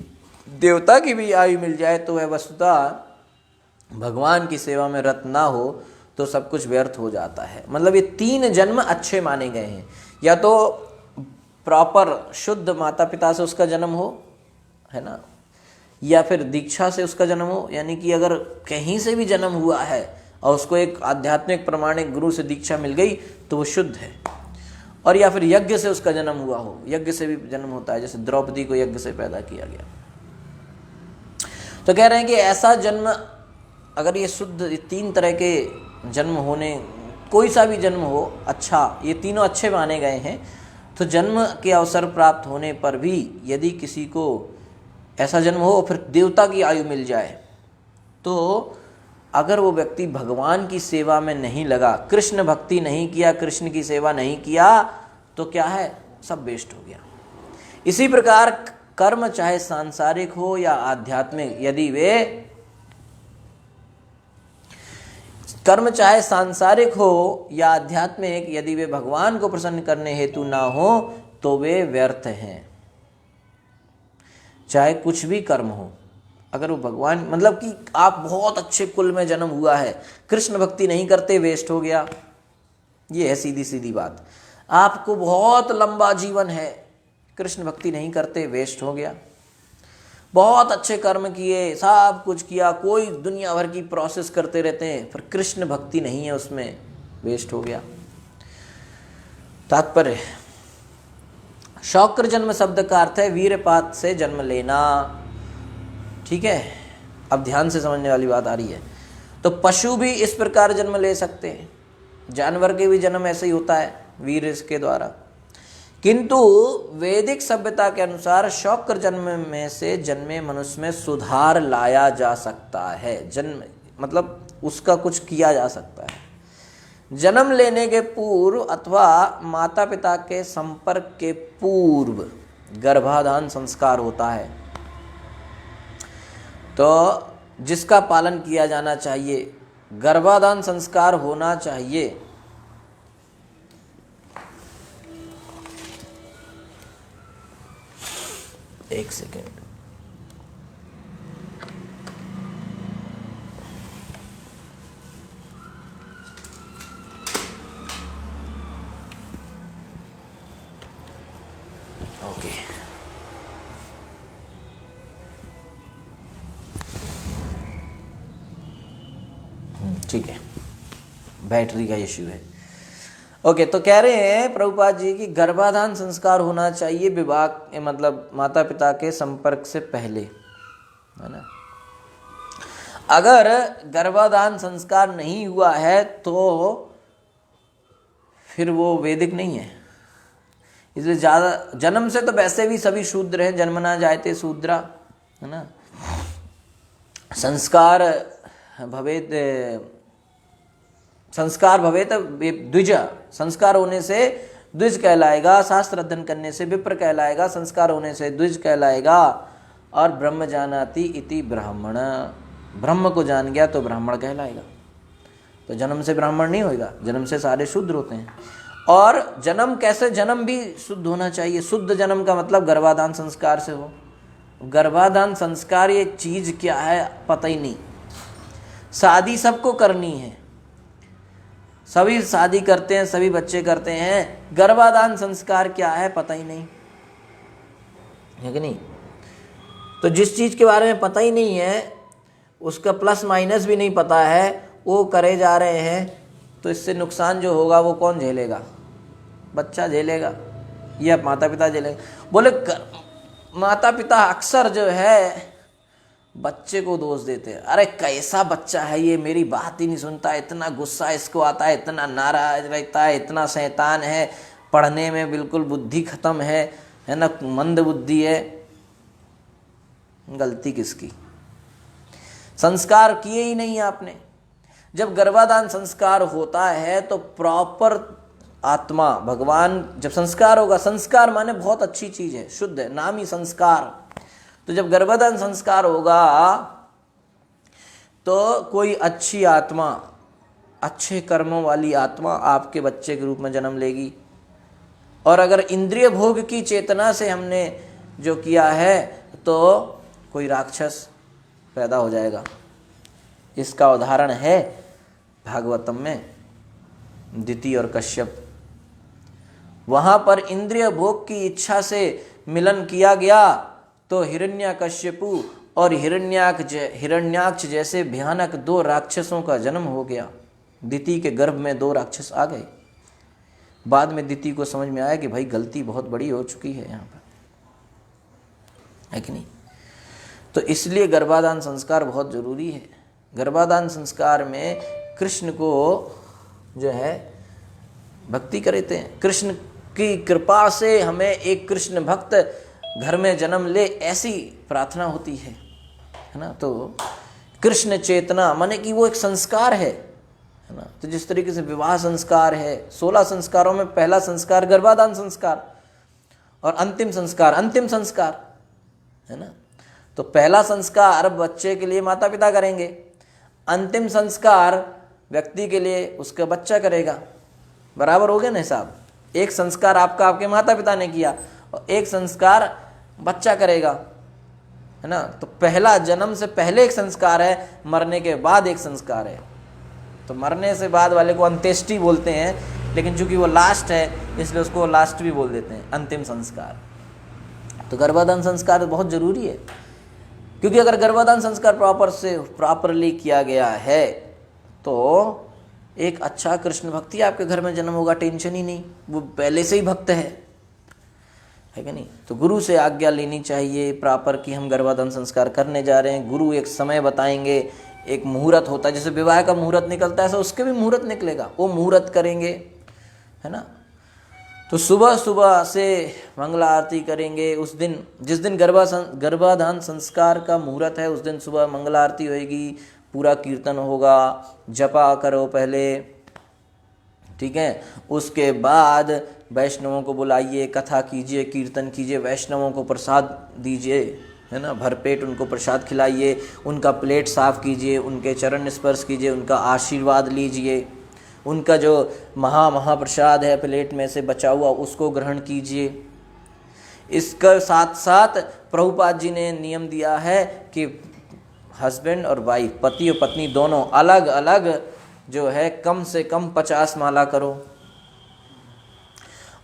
[SPEAKER 1] देवता की भी आयु मिल जाए तो वह वस्तुतः भगवान की सेवा में रत ना हो तो सब कुछ व्यर्थ हो जाता है। मतलब ये 3 जन्म अच्छे माने गए हैं, या तो प्रॉपर शुद्ध माता पिता से उसका जन्म हो, है ना, या फिर दीक्षा से उसका जन्म हो, यानी कि अगर कहीं से भी जन्म हुआ है और उसको एक आध्यात्मिक प्रमाणिक गुरु से दीक्षा मिल गई तो वो शुद्ध है। और या फिर यज्ञ से उसका जन्म हुआ हो, यज्ञ से भी जन्म होता है, जैसे द्रौपदी को यज्ञ से पैदा किया गया। तो कह रहे हैं कि ऐसा जन्म अगर ये शुद्ध 3 तरह के जन्म होने, कोई सा भी जन्म हो अच्छा, ये तीनों अच्छे माने गए हैं। तो जन्म के अवसर प्राप्त होने पर भी यदि किसी को ऐसा जन्म हो फिर देवता की आयु मिल जाए, तो अगर वो व्यक्ति भगवान की सेवा में नहीं लगा, कृष्ण भक्ति नहीं किया, कृष्ण की सेवा नहीं किया, तो क्या है, सब वेस्ट हो गया। इसी प्रकार कर्म चाहे सांसारिक हो या आध्यात्मिक, यदि वे भगवान को प्रसन्न करने हेतु ना हो तो वे व्यर्थ हैं। चाहे कुछ भी कर्म हो, अगर वो भगवान, मतलब कि आप बहुत अच्छे कुल में जन्म हुआ है, कृष्ण भक्ति नहीं करते, वेस्ट हो गया। ये है सीधी सीधी बात। आपको बहुत लंबा जीवन है, कृष्ण भक्ति नहीं करते, वेस्ट हो गया। बहुत अच्छे कर्म किए, सब कुछ किया, कोई दुनिया भर की प्रोसेस करते रहते हैं, पर कृष्ण भक्ति नहीं है उसमें, वेस्ट हो गया। तात्पर्य, शौक्र जन्म शब्द का अर्थ है वीरपात से जन्म लेना। ठीक है, अब ध्यान से समझने वाली बात आ रही है। तो पशु भी इस प्रकार जन्म ले सकते हैं, जानवर के भी जन्म ऐसे ही होता है वीर के द्वारा, किंतु वैदिक सभ्यता के अनुसार शौक्र जन्म में से जन्मे मनुष्य में सुधार लाया जा सकता है। जन्म मतलब उसका कुछ किया जा सकता है। जन्म लेने के पूर्व अथवा माता पिता के संपर्क के पूर्व गर्भाधान संस्कार होता है, तो जिसका पालन किया जाना चाहिए। गर्भाधान संस्कार होना चाहिए। एक सेकेंड, ओके। ठीक है, बैटरी का इश्यू है। ओके, तो कह रहे हैं प्रभुपाद जी की गर्भाधान संस्कार होना चाहिए विवाह मतलब माता पिता के संपर्क से पहले, है ना। अगर गर्भाधान संस्कार नहीं हुआ है तो फिर वो वैदिक नहीं है। इसलिए ज़्यादा जन्म से तो वैसे भी सभी शूद्र हैं, जन्मना जायते शूद्रा, है ना। संस्कार भवेत द्विज, संस्कार होने से द्विज कहलाएगा, शास्त्र अध्ययन करने से विप्र कहलाएगा, संस्कार होने से द्विज कहलाएगा। और ब्रह्म जानाति इति ब्राह्मण, ब्रह्म को जान गया तो ब्राह्मण कहलाएगा। तो जन्म से ब्राह्मण नहीं होगा, जन्म से सारे शूद्र होते हैं। और जन्म कैसे, जन्म भी शुद्ध होना चाहिए। शुद्ध जन्म का मतलब गर्भाधान संस्कार से हो। गर्भाधान संस्कार ये चीज क्या है पता ही नहीं। शादी सबको करनी है, सभी शादी करते हैं, सभी बच्चे करते हैं, गर्भाधान संस्कार क्या है पता ही नहीं है कि नहीं। तो जिस चीज के बारे में पता ही नहीं है, उसका प्लस माइनस भी नहीं पता है, वो करे जा रहे हैं, तो इससे नुकसान जो होगा वो कौन झेलेगा? बच्चा झेलेगा या माता पिता झेलेगा? बोले माता पिता अक्सर जो है बच्चे को दोष देते हैं। अरे कैसा बच्चा है ये, मेरी बात ही नहीं सुनता, इतना गुस्सा इसको आता है, इतना नाराज रहता है, इतना शैतान है, पढ़ने में बिल्कुल बुद्धि खत्म है ना, मंद बुद्धि है। गलती किसकी? संस्कार किए ही नहीं आपने। जब गर्भाधान संस्कार होता है तो प्रॉपर आत्मा भगवान, जब संस्कार होगा, संस्कार माने बहुत अच्छी चीज है, शुद्ध है, नाम ही संस्कार। तो जब गर्भाधान संस्कार होगा तो कोई अच्छी आत्मा, अच्छे कर्मों वाली आत्मा आपके बच्चे के रूप में जन्म लेगी। और अगर इंद्रिय भोग की चेतना से हमने जो किया है तो कोई राक्षस पैदा हो जाएगा। इसका उदाहरण है भागवतम में दिति और कश्यप। वहां पर इंद्रिय भोग की इच्छा से मिलन किया गया तो हिरण्यकश्यपु और हिरण्याक्ष जैसे भयानक दो राक्षसों का जन्म हो गया। दिति के गर्भ में दो राक्षस आ गए। बाद में दिति को समझ में आया कि भाई गलती बहुत बड़ी हो चुकी है यहाँ पर, है कि नहीं। तो इसलिए गर्भाधान संस्कार बहुत जरूरी है। गर्भाधान संस्कार में कृष्ण को जो है भक्ति करते हैं। कृष्ण की कृपा से हमें एक कृष्ण भक्त घर में जन्म ले, ऐसी प्रार्थना होती है ना। तो कृष्ण चेतना माने कि वो एक संस्कार है ना। तो जिस तरीके से विवाह संस्कार है, 16 संस्कारों में पहला संस्कार गर्भाधान संस्कार, और अंतिम संस्कार है ना। तो पहला संस्कार बच्चे के लिए माता पिता करेंगे, अंतिम संस्कार व्यक्ति के लिए उसका बच्चा करेगा। बराबर हो गया ना हिसाब। एक संस्कार आपका आपके माता पिता ने किया और एक संस्कार बच्चा करेगा, है ना। तो पहला जन्म से पहले एक संस्कार है, मरने के बाद एक संस्कार है। तो मरने से बाद वाले को अंत्येष्टि बोलते हैं, लेकिन चूंकि वो लास्ट है इसलिए उसको लास्ट भी बोल देते हैं, अंतिम संस्कार। तो गर्भाधान संस्कार बहुत जरूरी है, क्योंकि अगर गर्भाधान संस्कार प्रॉपरली किया गया है तो एक अच्छा कृष्ण भक्ति आपके घर में जन्म होगा, टेंशन ही नहीं, वो पहले से ही भक्त है कि नहीं। तो गुरु से आज्ञा लेनी चाहिए प्रॉपर कि हम गर्भाधान संस्कार करने जा रहे हैं। गुरु एक समय बताएंगे, एक मुहूर्त होता है, जैसे विवाह का मुहूर्त निकलता है ऐसा उसके भी मुहूर्त निकलेगा, वो मुहूर्त करेंगे, है ना। तो सुबह सुबह से मंगला आरती करेंगे। उस दिन जिस दिन गर्भाधान संस्कार का मुहूर्त है उस दिन सुबह मंगला आरती होएगी, पूरा कीर्तन होगा, जपा करो पहले, ठीक है। उसके बाद वैष्णवों को बुलाइए, कथा कीजिए, कीर्तन कीजिए, वैष्णवों को प्रसाद दीजिए, है ना, भरपेट उनको प्रसाद खिलाइए, उनका प्लेट साफ कीजिए, उनके चरण स्पर्श कीजिए, उनका आशीर्वाद लीजिए, उनका जो महाप्रसाद है प्लेट में से बचा हुआ उसको ग्रहण कीजिए। इसके साथ साथ प्रभुपाद जी ने नियम दिया है कि हस्बैंड और वाइफ, पति और पत्नी दोनों अलग अलग जो है कम से कम 50 माला करो।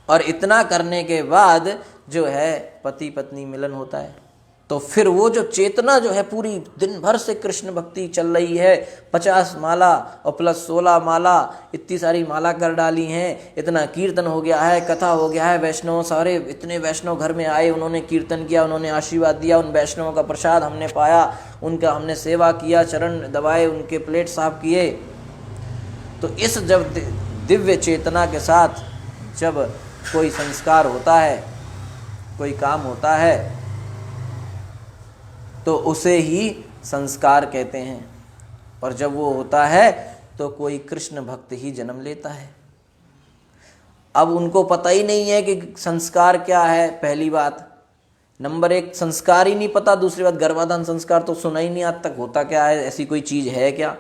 [SPEAKER 1] और इतना करने के बाद जो है पति पत्नी मिलन होता है, तो फिर वो जो चेतना जो है पूरी दिन भर से कृष्ण भक्ति चल रही है, 50 माला और प्लस 16 माला, इतनी सारी माला कर डाली हैं, इतना कीर्तन हो गया है, कथा हो गया है, वैष्णव सारे इतने वैष्णव घर में आए, उन्होंने कीर्तन किया, उन्होंने आशीर्वाद दिया, उन वैष्णवों का प्रसाद हमने पाया, उनका हमने सेवा किया, चरण दबाए, उनके प्लेट साफ किए। तो इस जब दिव्य चेतना के साथ जब कोई संस्कार होता है, कोई काम होता है, तो उसे ही संस्कार कहते हैं। और जब वो होता है तो कोई कृष्ण भक्त ही जन्म लेता है। अब उनको पता ही नहीं है कि संस्कार क्या है, पहली बात। नंबर 1 संस्कार ही नहीं पता, दूसरी बात गर्भाधान संस्कार तो सुना ही नहीं आज तक, होता क्या है, ऐसी कोई चीज है क्या।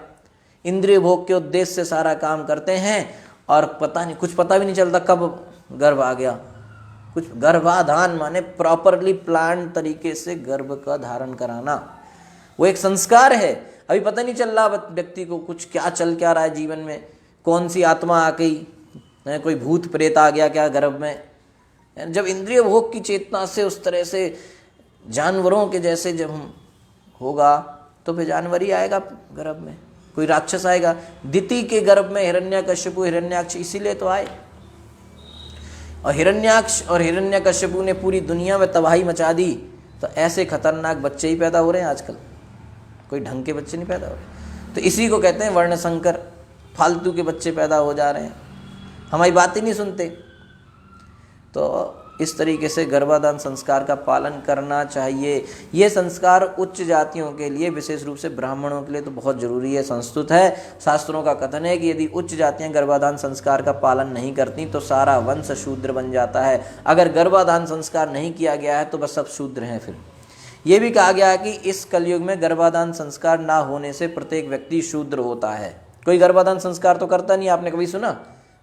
[SPEAKER 1] इंद्रिय भोग के उद्देश्य से सारा काम करते हैं और पता नहीं, कुछ पता भी नहीं चलता कब गर्भ आ गया। कुछ गर्भाधान माने प्रॉपरली प्लान तरीके से गर्भ का धारण कराना, वो एक संस्कार है। अभी पता नहीं चल रहा व्यक्ति को कुछ क्या चल क्या रहा है जीवन में, कौन सी आत्मा आ गई, कोई भूत प्रेत आ गया क्या गर्भ में। जब इंद्रिय भोग की चेतना से उस तरह से जानवरों के जैसे जब हम होगा तो फिर जानवर ही आएगा गर्भ में, कोई राक्षस आएगा। दिति के गर्भ में हिरण्यकश्यपु हिरण्याक्ष इसीलिए तो आए, और हिरण्याक्ष और हिरण्यकश्यपु ने पूरी दुनिया में तबाही मचा दी। तो ऐसे खतरनाक बच्चे ही पैदा हो रहे हैं आजकल, कोई ढंग के बच्चे नहीं पैदा हो रहे। तो इसी को कहते हैं वर्ण संकर, फालतू के बच्चे पैदा हो जा रहे हैं, हमारी बात ही नहीं सुनते। तो इस तरीके से गर्भाधान संस्कार का पालन करना चाहिए। ये संस्कार उच्च जातियों के लिए, विशेष रूप से ब्राह्मणों के लिए तो बहुत जरूरी है, संस्तुत है। शास्त्रों का कथन है कि यदि उच्च जातियां गर्भाधान संस्कार का पालन नहीं करती तो सारा वंश शूद्र बन जाता है। अगर गर्भाधान संस्कार नहीं किया गया है तो बस सब शूद्र हैं। फिर ये भी कहा गया है कि इस कलयुग में गर्भाधान संस्कार ना होने से प्रत्येक व्यक्ति शूद्र होता है। कोई गर्भाधान संस्कार तो करता नहीं, आपने कभी सुना?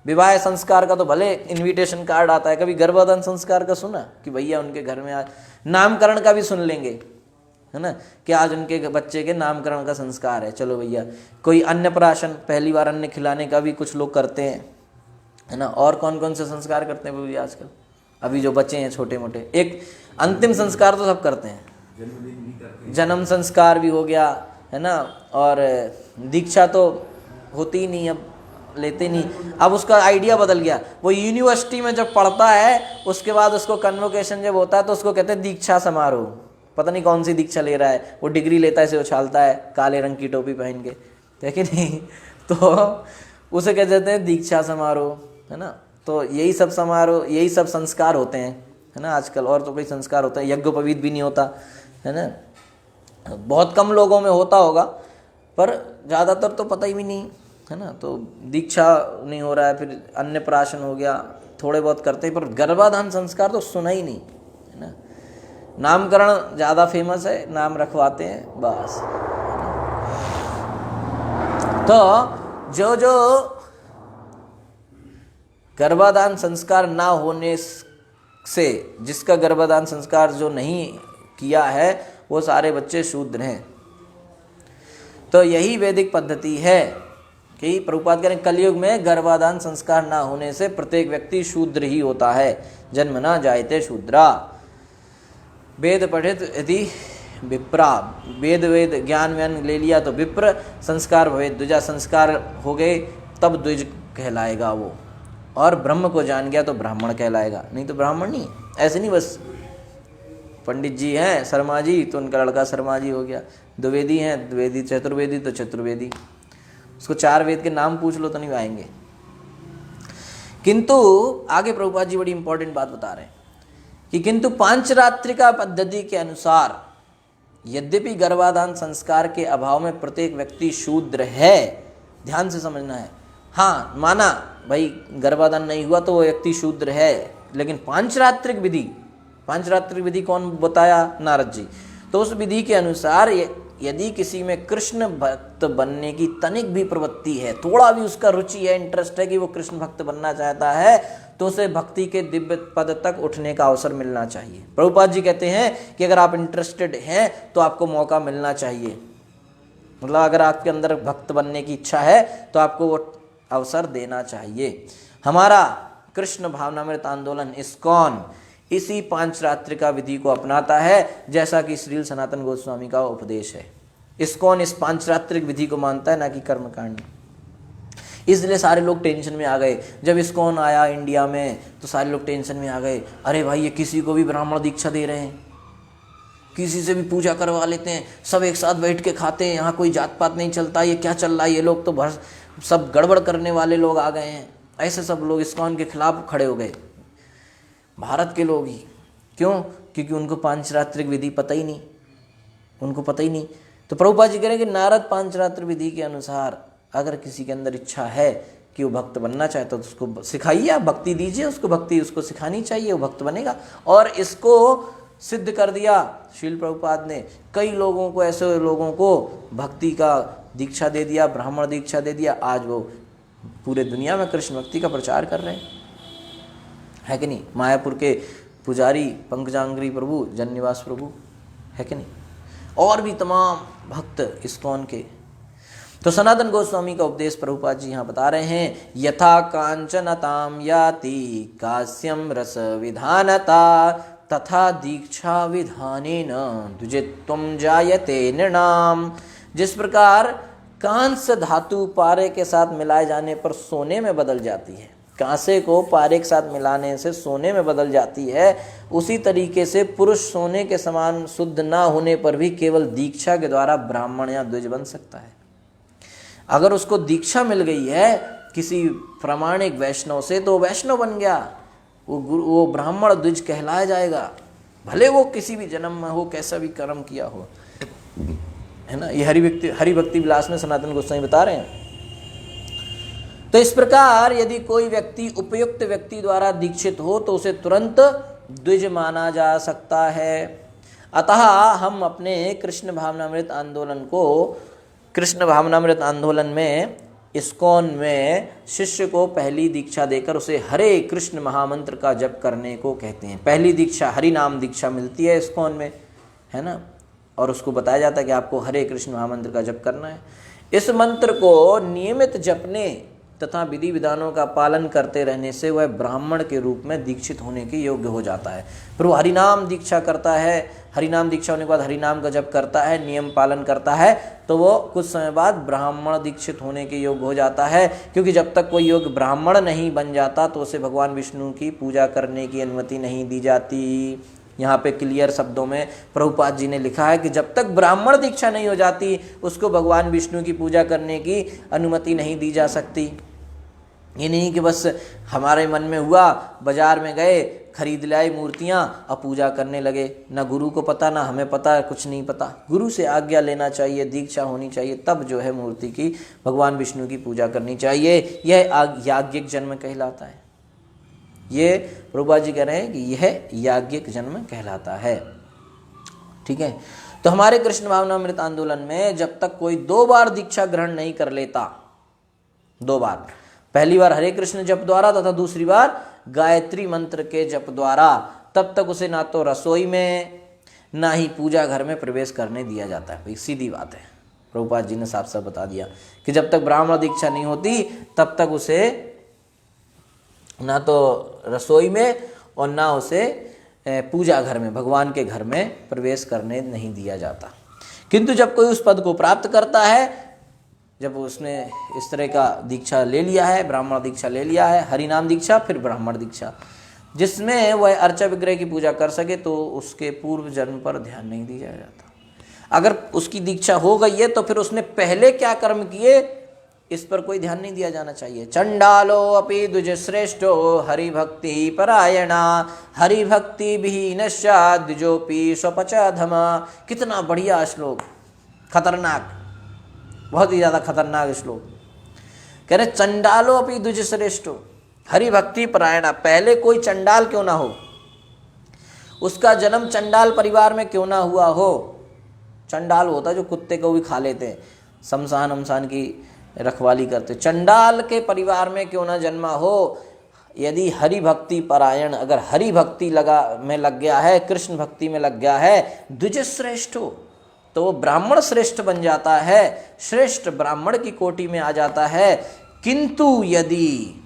[SPEAKER 1] विवाह संस्कार का तो भले इनविटेशन कार्ड आता है, कभी गर्भाधान संस्कार का सुना कि भैया उनके घर में आज नामकरण का भी सुन लेंगे, है ना, कि आज उनके बच्चे के नामकरण का संस्कार है, चलो भैया। कोई अन्नप्राशन, पहली बार अन्न खिलाने का भी कुछ लोग करते हैं, है ना। और कौन कौन से संस्कार करते हैं भैया आजकल, अभी जो बच्चे हैं छोटे मोटे। एक अंतिम संस्कार तो सब करते हैं, जन्म संस्कार भी हो गया, है ना। और दीक्षा तो होती ही नहीं, अब लेते नहीं। अब उसका आइडिया बदल गया, वो यूनिवर्सिटी में जब पढ़ता है उसके बाद उसको कन्वोकेशन जब होता है तो उसको कहते हैं दीक्षा समारोह। पता नहीं कौन सी दीक्षा ले रहा है, वो डिग्री लेता है, से उछालता है काले रंग की टोपी पहन के, है नहीं, तो उसे कह देते हैं दीक्षा समारोह, है ना। तो यही सब समारोह, यही सब संस्कार होते हैं, है ना आजकल। और तो कोई संस्कार होता है, यज्ञोपवीत भी नहीं होता, है ना। बहुत कम लोगों में होता होगा पर ज़्यादातर तो पता ही भी नहीं, है ना। तो दीक्षा नहीं हो रहा है, फिर अन्नप्राशन हो गया, थोड़े बहुत करते हैं, पर गर्भाधान संस्कार तो सुना ही नहीं, है ना। नामकरण ज़्यादा फेमस है, नाम रखवाते हैं बस। तो जो जो गर्भाधान संस्कार ना होने से, जिसका गर्भाधान संस्कार जो नहीं किया है वो सारे बच्चे शूद्र हैं। तो यही वैदिक पद्धति है कि प्रभुपाद कह रहे हैं कलयुग में गर्भाधान संस्कार ना होने से प्रत्येक व्यक्ति शूद्र ही होता है। जन्म ना जायते शूद्रा, वेद पठित यदि विप्रा, वेद ज्ञान व्यान ले लिया तो विप्र, संस्कार भवे द्विजा, संस्कार हो गए तब द्विज कहलाएगा वो, और ब्रह्म को जान गया तो ब्राह्मण कहलाएगा, नहीं तो ब्राह्मण नहीं। ऐसे नहीं बस पंडित जी हैं शर्मा जी तो उनका लड़का शर्मा जी हो गया, द्विवेदी हैं द्विवेदी, चतुर्वेदी तो चतुर्वेदी, उसको 4 वेद के नाम पूछ लो तो नहीं आएंगे। किंतु आगे प्रभुपाद जी बड़ी इंपॉर्टेंट बात बता रहे हैं कि किंतु पांचरात्रिका पद्धति के अनुसार यद्यपि गर्भाधान संस्कार के अभाव में प्रत्येक व्यक्ति शूद्र है, ध्यान से समझना है, हाँ माना भाई गर्भाधान नहीं हुआ तो वो व्यक्ति शूद्र है, लेकिन पांचरात्रिक विधि कौन बताया? नारद जी। तो उस विधि के अनुसार यदि किसी में कृष्ण भक्त बनने की तनिक भी प्रवृत्ति है, थोड़ा भी उसका रुचि है, इंटरेस्ट है कि वो कृष्ण भक्त बनना चाहता है, तो उसे भक्ति के दिव्य पद तक उठने का अवसर मिलना चाहिए। प्रभुपाद जी कहते हैं कि अगर आप इंटरेस्टेड हैं तो आपको मौका मिलना चाहिए, मतलब अगर आपके अंदर भक्त बनने की इच्छा है तो आपको वो अवसर देना चाहिए। हमारा कृष्ण भावनामृत आंदोलन इस्कॉन इसी पांचरात्रिका विधि को अपनाता है, जैसा कि श्रील सनातन गोस्वामी का उपदेश है। इस्कॉन इस पांचरात्रिक विधि को मानता है, ना कि कर्मकांड। इसलिए सारे लोग टेंशन में आ गए जब इस्कॉन आया इंडिया में, तो सारे लोग टेंशन में आ गए, अरे भाई ये किसी को भी ब्राह्मण दीक्षा दे रहे हैं, किसी से भी पूजा करवा लेते हैं, सब एक साथ बैठ के खाते हैं, यहाँ कोई जात पात नहीं चलता, ये क्या चल रहा है, ये लोग तो सब गड़बड़ करने वाले लोग आ गए हैं। ऐसे सब लोग इस्कॉन के खिलाफ खड़े हो गए, भारत के लोग ही। क्यों? क्योंकि उनको पांचरात्रिक विधि पता ही नहीं, उनको पता ही नहीं। तो प्रभुपाद जी कह रहे हैं कि नारद पांचरात्र विधि के अनुसार अगर किसी के अंदर इच्छा है कि वो भक्त बनना चाहता है तो उसको सिखाइए, आप भक्ति दीजिए उसको, भक्ति उसको सिखानी चाहिए, वो भक्त बनेगा। और इसको सिद्ध कर दिया श्रील प्रभुपाद ने, कई लोगों को, ऐसे लोगों को भक्ति का दीक्षा दे दिया, ब्राह्मण दीक्षा दे दिया, आज वो पूरे दुनिया में कृष्ण भक्ति का प्रचार कर रहे हैं, है कि नहीं। मायापुर के पुजारी पंकजांगरी प्रभु, जन्निवास प्रभु, है कि नहीं, और भी तमाम भक्त इस्कॉन के। तो सनातन गोस्वामी का उपदेश प्रभुपाद जी यहाँ बता रहे हैं, यथा कांचनताम याति कास्यम रस विधानता तथा दीक्षा विधानेन द्विजत्वं जायते नृणाम। जिस प्रकार कांस्य धातु पारे के साथ मिलाए जाने पर सोने में बदल जाती है, कांसे को पारे के साथ मिलाने से सोने में बदल जाती है, उसी तरीके से पुरुष सोने के समान शुद्ध ना होने पर भी केवल दीक्षा के द्वारा ब्राह्मण या द्विज बन सकता है। अगर उसको दीक्षा मिल गई है किसी प्रामाणिक वैष्णव से तो वैष्णव बन गया, वो ब्राह्मण द्विज कहलाया जाएगा, भले वो किसी भी जन्म में हो, कैसा भी कर्म किया हो, है ना। ये हरि भक्ति विलास में सनातन गोस्वामी बता रहे हैं। तो इस प्रकार यदि कोई व्यक्ति उपयुक्त व्यक्ति द्वारा दीक्षित हो तो उसे तुरंत द्विज माना जा सकता है। अतः हम अपने कृष्ण भावनामृत आंदोलन में इस्कॉन में शिष्य को पहली दीक्षा देकर उसे हरे कृष्ण महामंत्र का जप करने को कहते हैं। पहली दीक्षा हरि नाम दीक्षा मिलती है इस्कॉन में, है ना, और उसको बताया जाता है कि आपको हरे कृष्ण महामंत्र का जप करना है। इस मंत्र को नियमित जपने तथा विधि विधानों का पालन करते रहने से वह ब्राह्मण के रूप में दीक्षित होने के योग्य हो जाता है। फिर वो हरिनाम दीक्षा करता है, हरिनाम दीक्षा होने के बाद हरिनाम का जप करता है, नियम पालन करता है, तो वो कुछ समय बाद ब्राह्मण दीक्षित होने के योग्य हो जाता है। क्योंकि जब तक कोई योग्य ब्राह्मण नहीं बन जाता तो उसे भगवान विष्णु की पूजा करने की अनुमति नहीं दी जाती। यहाँ पे क्लियर शब्दों में प्रभुपाद जी ने लिखा है कि जब तक ब्राह्मण दीक्षा नहीं हो जाती उसको भगवान विष्णु की पूजा करने की अनुमति नहीं दी जा सकती। ये नहीं कि बस हमारे मन में हुआ, बाजार में गए, खरीद लाए मूर्तियाँ, अब पूजा करने लगे, ना गुरु को पता ना हमें पता, कुछ नहीं पता। गुरु से आज्ञा लेना चाहिए, दीक्षा होनी चाहिए, तब जो है मूर्ति की भगवान विष्णु की पूजा करनी चाहिए। यह याज्ञिक जन्म कहलाता है। ये प्रभुपाद जी कह रहे हैं कि यह याज्ञिक जन्म कहलाता है। ठीक है। तो हमारे कृष्ण भावनामृत आंदोलन में जब तक कोई 2 बार दीक्षा ग्रहण नहीं कर लेता, 2 बार, पहली बार हरे कृष्ण जप द्वारा तथा दूसरी बार गायत्री मंत्र के जप द्वारा, तब तक उसे ना तो रसोई में ना ही पूजा घर में प्रवेश करने दिया जाता है। भाई सीधी बात है, प्रभुपाद जी ने साफ साफ बता दिया कि जब तक ब्राह्मण दीक्षा नहीं होती तब तक उसे ना तो रसोई में और ना उसे पूजा घर में, भगवान के घर में प्रवेश करने नहीं दिया जाता। किंतु जब कोई उस पद को प्राप्त करता है जब उसने इस तरह का दीक्षा ले लिया है, ब्राह्मण दीक्षा ले लिया है, हरिनाम दीक्षा फिर ब्राह्मण दीक्षा, जिसमें वह अर्चा विग्रह की पूजा कर सके, तो उसके पूर्व जन्म पर ध्यान नहीं दिया जाता। अगर उसकी दीक्षा हो गई है तो फिर उसने पहले क्या कर्म किए इस पर कोई ध्यान नहीं दिया जाना चाहिए। चंडालो अपि द्विज श्रेष्ठो हरिभक्ति परायणा हरिभक्ति विहीनश्चा द्विजोपि स्वपचाधमा। कितना बढ़िया श्लोक, खतरनाक, बहुत ही ज्यादा खतरनाक श्लोक। कह रहे चंडालो अपि द्विज श्रेष्ठो हरिभक्ति परायणा। पहले कोई चंडाल क्यों ना हो, उसका जन्म चंडाल परिवार में क्यों ना हुआ हो। चंडाल होता है जो कुत्ते को भी खा लेते हैं, शमशान अमशान की रखवाली करते, चंडाल के परिवार में क्यों ना जन्मा हो। यदि हरि भक्ति परायण, अगर हरि भक्ति में लग गया है, कृष्ण भक्ति में लग गया है, द्विज श्रेष्ठ हो, तो वो ब्राह्मण श्रेष्ठ बन जाता है, श्रेष्ठ ब्राह्मण की कोटि में आ जाता है। किंतु यदि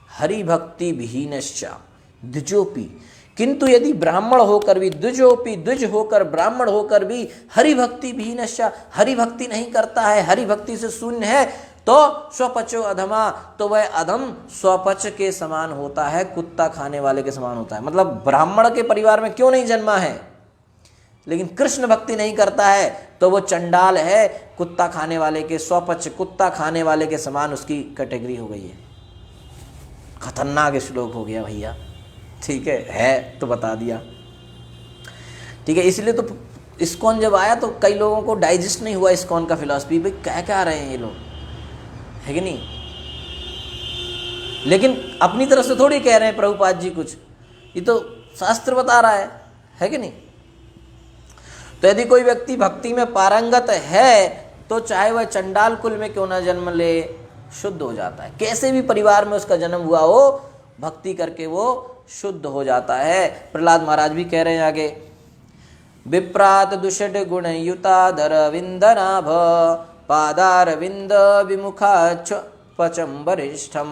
[SPEAKER 1] हरि भक्ति विहीनश्चा द्विजोपि, किंतु यदि ब्राह्मण होकर भी, द्विजोपि द्विज होकर ब्राह्मण होकर भी हरि भक्ति विहीनश्चा, हरि भक्ति नहीं करता है, हरि भक्ति से शून्य है, तो स्वपचो अधमा, तो वह अधम स्वपच के समान होता है, कुत्ता खाने वाले के समान होता है। मतलब ब्राह्मण के परिवार में क्यों नहीं जन्मा है, लेकिन कृष्ण भक्ति नहीं करता है, तो वो चंडाल है, कुत्ता खाने वाले के, स्वपच कुत्ता खाने वाले के समान उसकी कैटेगरी हो गई है। खतरनाक श्लोक हो गया भैया, ठीक है तो बता दिया, ठीक है। इसलिए तो इस्कॉन जब आया तो कई लोगों को डाइजेस्ट नहीं हुआ इस्कॉन का फिलॉसफी, भाई क्या रहे हैं ये लोग, है कि नहीं। लेकिन अपनी तरफ से थोड़ी कह रहे हैं प्रभुपाद जी कुछ, ये तो शास्त्र बता रहा है कि नहीं। तो यदि कोई व्यक्ति भक्ति में पारंगत है तो चाहे वह चंडाल कुल में क्यों ना जन्म ले, शुद्ध हो जाता है। कैसे भी परिवार में उसका जन्म हुआ हो, भक्ति करके वो शुद्ध हो जाता है। प्रहलाद महाराज भी कह रहे हैं आगे, विप्रात दुषट गुण युताधर विंदनाभ पादार विंद विमुखा पचम वरिष्ठम।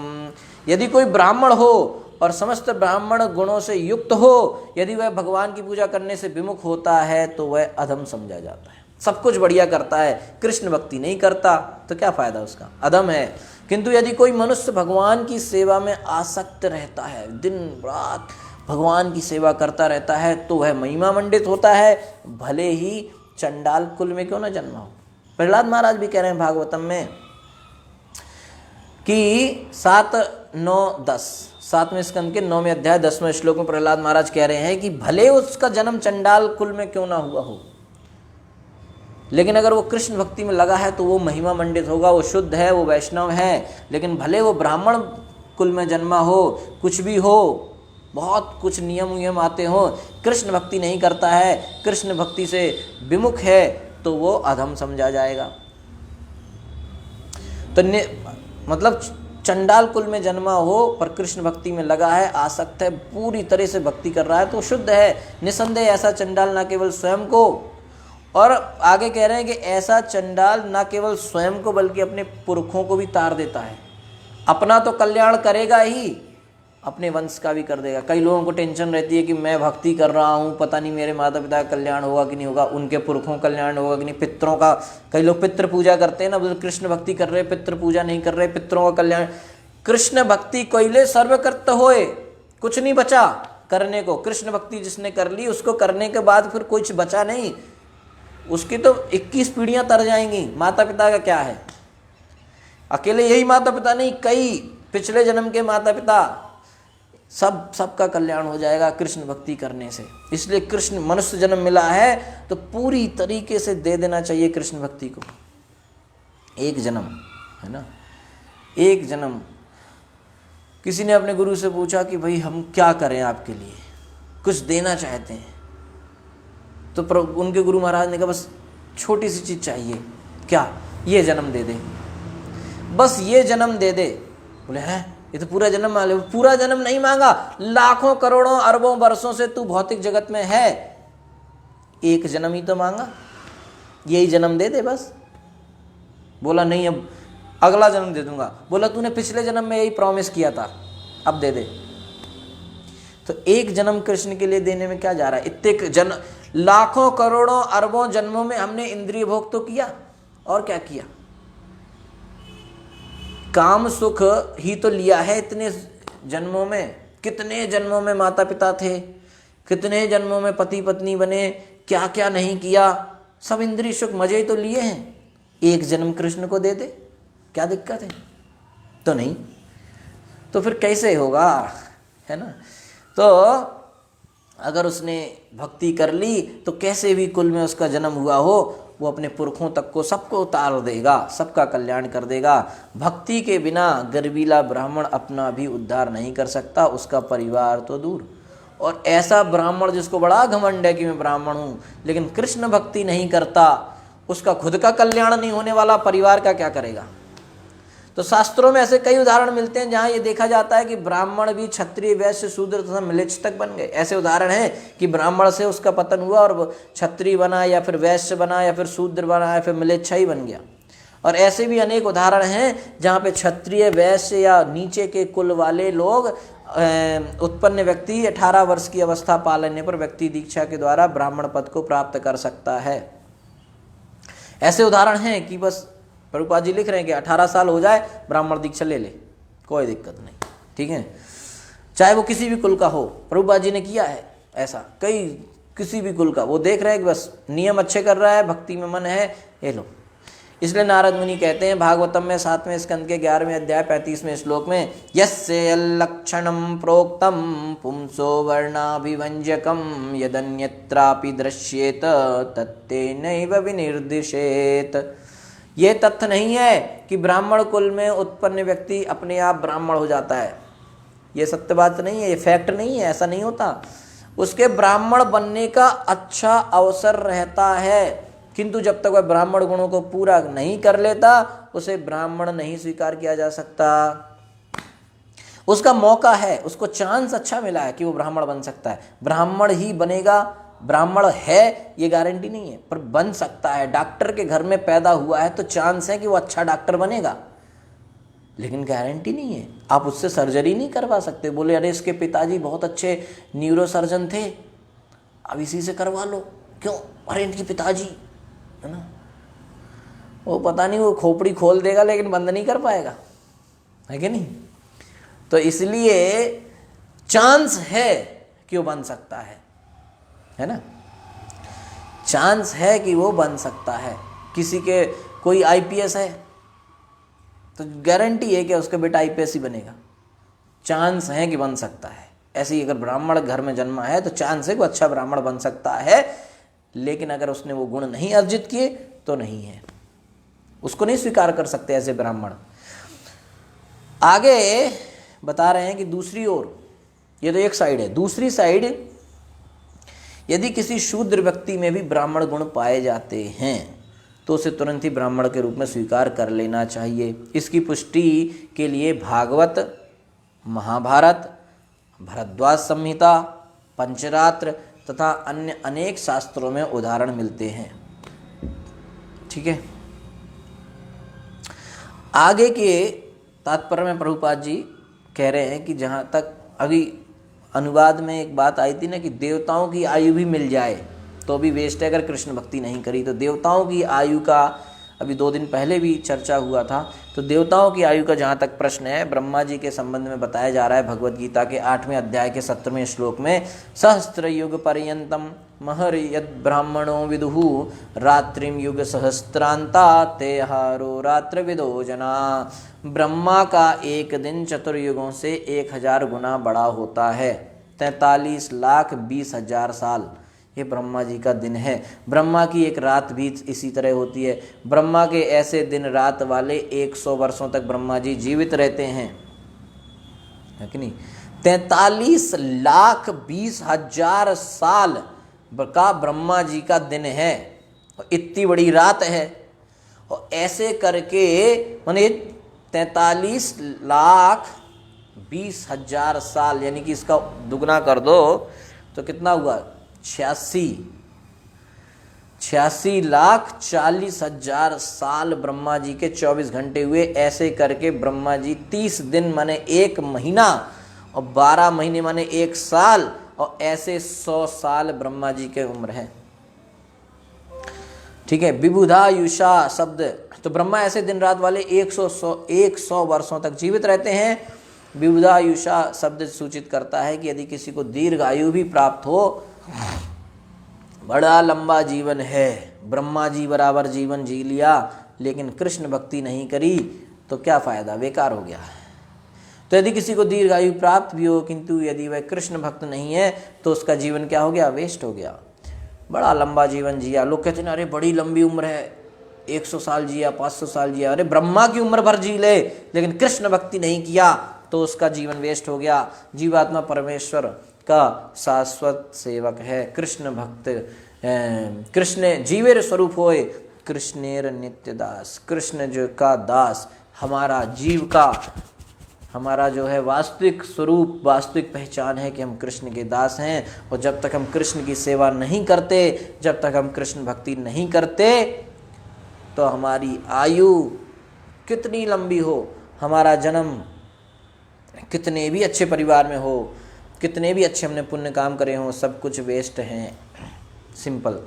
[SPEAKER 1] यदि कोई ब्राह्मण हो और समस्त ब्राह्मण गुणों से युक्त हो, यदि वह भगवान की पूजा करने से विमुख होता है तो वह अधम समझा जाता है। सब कुछ बढ़िया करता है, कृष्ण भक्ति नहीं करता तो क्या फायदा उसका, अधम है। किंतु यदि कोई मनुष्य भगवान की सेवा में आसक्त रहता है, दिन रात भगवान की सेवा करता रहता है, तो वह महिमा मंडित होता है, भले ही चंडाल कुल में क्यों ना जन्मा हो। प्रहलाद महाराज भी कह रहे हैं भागवतम में कि 7, 9, 10 7वें स्कंद के 9वें अध्याय 10वें श्लोक में प्रहलाद महाराज कह रहे हैं कि भले उसका जन्म चंडाल कुल में क्यों ना हुआ हो, लेकिन अगर वो कृष्ण भक्ति में लगा है तो वो महिमा मंडित होगा, वो शुद्ध है, वो वैष्णव है। लेकिन भले वो ब्राह्मण कुल में जन्मा हो, कुछ भी हो, बहुत कुछ नियम आते हो, कृष्ण भक्ति नहीं करता है, कृष्ण भक्ति से विमुख है, तो वो अधम समझा जाएगा। तो मतलब चंडाल कुल में जन्मा हो पर कृष्ण भक्ति में लगा है, आसक्त है, पूरी तरह से भक्ति कर रहा है, तो शुद्ध है निसंदेह। ऐसा चंडाल ना केवल स्वयं को, और आगे कह रहे हैं कि ऐसा चंडाल ना केवल स्वयं को बल्कि अपने पुरखों को भी तार देता है। अपना तो कल्याण करेगा ही, अपने वंश का भी कर देगा। कई लोगों को टेंशन रहती है कि मैं भक्ति कर रहा हूँ, पता नहीं मेरे माता पिता का कल्याण होगा कि नहीं होगा, उनके पुरखों का कल्याण होगा कि नहीं, पितरों का। कई लोग पितृ पूजा करते हैं ना, कृष्ण भक्ति कर रहे, पितृ पूजा नहीं कर रहे, पितरों का कल्याण। कृष्ण भक्ति कोइले सर्वकृत होए, कुछ नहीं बचा करने को। कृष्ण भक्ति जिसने कर ली उसको करने के बाद फिर कुछ बचा नहीं, उसकी तो 21 पीढ़ियां तर जाएंगी। माता पिता का क्या है, अकेले यही माता पिता नहीं, कई पिछले जन्म के माता पिता, सबका कल्याण हो जाएगा कृष्ण भक्ति करने से। इसलिए कृष्ण मनुष्य जन्म मिला है तो पूरी तरीके से दे देना चाहिए कृष्ण भक्ति को। एक जन्म है ना, एक जन्म। किसी ने अपने गुरु से पूछा कि भाई हम क्या करें आपके लिए, कुछ देना चाहते हैं। तो उनके गुरु महाराज ने कहा बस छोटी सी चीज चाहिए। क्या? ये जन्म दे दे, बस ये जन्म दे दे। बोले हैं ये तो पूरा जन्म मांग ले। पूरा जन्म नहीं मांगा, लाखों करोड़ों अरबों वर्षों से तू भौतिक जगत में है, एक जन्म ही तो मांगा, यही जन्म दे दे बस। बोला नहीं अब अगला जन्म दे दूंगा। बोला तूने पिछले जन्म में यही प्रॉमिस किया था, अब दे दे। तो एक जन्म कृष्ण के लिए देने में क्या जा रहा है? इतने लाखों करोड़ों अरबों जन्मों में हमने इंद्रिय भोग तो किया, और क्या किया? काम सुख ही तो लिया है इतने जन्मों में। कितने जन्मों में माता पिता थे, कितने जन्मों में पति पत्नी बने, क्या क्या नहीं किया, सब इंद्रिय सुख मजे ही तो लिए हैं। एक जन्म कृष्ण को दे दे, क्या दिक्कत है? तो नहीं, तो फिर कैसे होगा, है ना। तो अगर उसने भक्ति कर ली तो कैसे भी कुल में उसका जन्म हुआ हो, वो अपने पुरखों तक को सबको उतार देगा, सबका कल्याण कर देगा। भक्ति के बिना गर्वीला ब्राह्मण अपना भी उद्धार नहीं कर सकता, उसका परिवार तो दूर। और ऐसा ब्राह्मण जिसको बड़ा घमंड है कि मैं ब्राह्मण हूँ, लेकिन कृष्ण भक्ति नहीं करता, उसका खुद का कल्याण नहीं होने वाला, परिवार का क्या करेगा। तो शास्त्रों में ऐसे कई उदाहरण मिलते हैं जहाँ ये देखा जाता है कि ब्राह्मण भी क्षत्रिय, वैश्य, शूद्र तथा म्लेच्छ तक बन गए। ऐसे उदाहरण हैं कि ब्राह्मण से उसका पतन हुआ और क्षत्रिय बना, या फिर वैश्य बना, या फिर शूद्र बना, या फिर म्लेच्छ ही बन गया। और ऐसे भी अनेक उदाहरण हैं जहाँ पे क्षत्रिय, वैश्य या नीचे के कुल वाले लोग उत्पन्न व्यक्ति 18 वर्ष की अवस्था पा लेने पर व्यक्ति दीक्षा के द्वारा ब्राह्मण पद को प्राप्त कर सकता है। ऐसे उदाहरण हैं कि बस प्रभुपाद जी लिख रहे हैं कि 18 साल हो जाए ब्राह्मण दीक्षा ले ले, कोई दिक्कत नहीं, ठीक है, चाहे वो किसी भी कुल का हो। प्रभुपाद जी ने किया है ऐसा, कई किसी भी कुल का, वो देख रहे हैं कि बस नियम अच्छे कर रहा है, भक्ति में मन है, ये लो। इसलिए नारद मुनि कहते हैं भागवतम में 7वें स्कंद के 11वें अध्याय 35वें श्लोक में, यस्य लक्षणम प्रोक्तम पुंसो वर्णाभिव्यंजकम यदन्यत्रापि दृश्येत तत्तेनैव विनिर्दिशेत। ये तथ्य नहीं है कि ब्राह्मण कुल में उत्पन्न व्यक्ति अपने आप ब्राह्मण हो जाता है, ये सत्य बात नहीं है, ये फैक्ट नहीं है, ऐसा नहीं होता। उसके ब्राह्मण बनने का अच्छा अवसर रहता है, किंतु जब तक वह ब्राह्मण गुणों को पूरा नहीं कर लेता उसे ब्राह्मण नहीं स्वीकार किया जा सकता। उसका मौका है, उसको चांस अच्छा मिला है कि वो ब्राह्मण बन सकता है। ब्राह्मण ही बनेगा, ब्राह्मण है ये गारंटी नहीं है, पर बन सकता है। डॉक्टर के घर में पैदा हुआ है तो चांस है कि वो अच्छा डॉक्टर बनेगा, लेकिन गारंटी नहीं है। आप उससे सर्जरी नहीं करवा सकते, बोले अरे इसके पिताजी बहुत अच्छे न्यूरो सर्जन थे, अब इसी से करवा लो। क्यों? अरे इनके पिताजी, है ना, वो पता नहीं वो खोपड़ी खोल देगा लेकिन बंद नहीं कर पाएगा, है कि नहीं। तो इसलिए चांस है कि वो बन सकता है ना, चांस है कि वो बन सकता है। किसी के कोई आईपीएस है तो गारंटी है कि उसका बेटा आईपीएस ही बनेगा, चांस है कि बन सकता है। ऐसे ही अगर ब्राह्मण घर में जन्मा है तो चांस है कि वो अच्छा ब्राह्मण बन सकता है, लेकिन अगर उसने वो गुण नहीं अर्जित किए तो नहीं है, उसको नहीं स्वीकार कर सकते ऐसे ब्राह्मण। आगे बता रहे हैं कि दूसरी ओर, ये तो एक साइड है, दूसरी साइड यदि किसी शूद्र व्यक्ति में भी ब्राह्मण गुण पाए जाते हैं तो उसे तुरंत ही ब्राह्मण के रूप में स्वीकार कर लेना चाहिए। इसकी पुष्टि के लिए भागवत, महाभारत, भरद्वाज संहिता, पंचरात्र तथा अन्य अनेक शास्त्रों में उदाहरण मिलते हैं। ठीक है, आगे के तात्पर्य में प्रभुपाद जी कह रहे हैं कि जहाँ तक अभी अनुवाद में एक बात आई थी ना कि देवताओं की आयु भी मिल जाए तो भी वेस्ट है अगर कृष्ण भक्ति नहीं करी। तो देवताओं की आयु का अभी 2 दिन पहले भी चर्चा हुआ था। तो देवताओं की आयु का जहाँ तक प्रश्न है, ब्रह्मा जी के संबंध में बताया जा रहा है भगवद गीता के 8वें अध्याय के 17वें श्लोक में, सहस्त्र युग पर्यंतम महर यद ब्राह्मणो विदुहु रात्रिम युग सहस्त्रांता ते हारो रात्र विदो जना। ब्रह्मा का एक दिन चतुर्युगों से 1000 गुना बड़ा होता है। 43,20,000 साल ये ब्रह्मा जी का दिन है। ब्रह्मा की एक रात भी इसी तरह होती है। ब्रह्मा के ऐसे दिन रात वाले 100 वर्षों तक ब्रह्मा जी जीवित रहते हैं, है कि नहीं। 43,20,000 साल का ब्रह्मा जी का दिन है और इतनी बड़ी रात है। और ऐसे करके माने 43,20,000 साल, यानी कि इसका दुगना कर दो तो कितना हुआ, 86,40,000 साल ब्रह्मा जी के 24 घंटे हुए। ऐसे करके ब्रह्मा जी 30 दिन माने 1 महीना और 12 महीने माने 1 साल, और ऐसे 100 साल ब्रह्मा जी के उम्र है। ठीक है। विबुधायुषा शब्द, तो ब्रह्मा ऐसे दिन रात वाले 100 वर्षों तक जीवित रहते हैं। विबुधायुषा शब्द सूचित करता है कि यदि किसी को दीर्घ आयु भी प्राप्त हो, बड़ा लंबा जीवन है, ब्रह्मा जी बराबर जीवन जी लिया, लेकिन कृष्ण भक्ति नहीं करी तो क्या फायदा, बेकार हो गया। तो यदि किसी को दीर्घ आयु प्राप्त भी हो, किंतु यदि वह कृष्ण भक्त नहीं है तो उसका जीवन क्या हो गया, वेस्ट हो गया। बड़ा लंबा जीवन जिया, लोग कहते हैं अरे बड़ी लंबी उम्र है, 100 साल जिया, 500 साल जिया, अरे ब्रह्मा की उम्र भर जी ले, लेकिन कृष्ण भक्ति नहीं किया तो उसका जीवन वेस्ट हो गया। जीवात्मा परमेश्वर का शाश्वत सेवक है, कृष्ण भक्त, कृष्ण जीवेर स्वरूप होए, कृष्णेर नित्य दास, कृष्ण जो का दास, हमारा जीव का, हमारा जो है वास्तविक स्वरूप, वास्तविक पहचान है कि हम कृष्ण के दास हैं। और जब तक हम कृष्ण की सेवा नहीं करते, जब तक हम कृष्ण भक्ति नहीं करते, तो हमारी आयु कितनी लंबी हो, हमारा जन्म कितने भी अच्छे परिवार में हो, कितने भी अच्छे हमने पुण्य काम करे हों, सब कुछ वेस्ट हैं। सिंपल।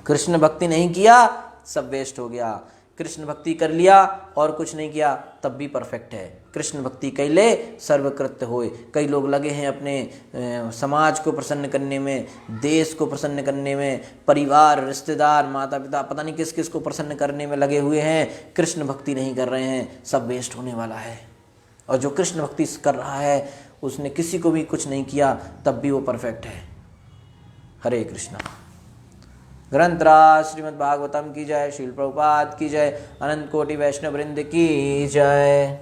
[SPEAKER 1] कृष्ण भक्ति नहीं किया, सब वेस्ट हो गया। कृष्ण भक्ति कर लिया और कुछ नहीं किया, तब भी परफेक्ट है। कृष्ण भक्ति कैले सर्वकृत्य होए। कई लोग लगे हैं अपने समाज को प्रसन्न करने में, देश को प्रसन्न करने में, परिवार, रिश्तेदार, माता पिता, पता नहीं किस किस को प्रसन्न करने में लगे हुए हैं, कृष्ण भक्ति नहीं कर रहे हैं, सब वेस्ट होने वाला है। और जो कृष्ण भक्ति कर रहा है उसने किसी को भी कुछ नहीं किया, तब भी वो परफेक्ट है। हरे कृष्णा। ग्रंथराज श्रीमद् भागवतम की जय, श्रील प्रभुपाद की जय, अनंत कोटि वैष्णव वृंद की जय।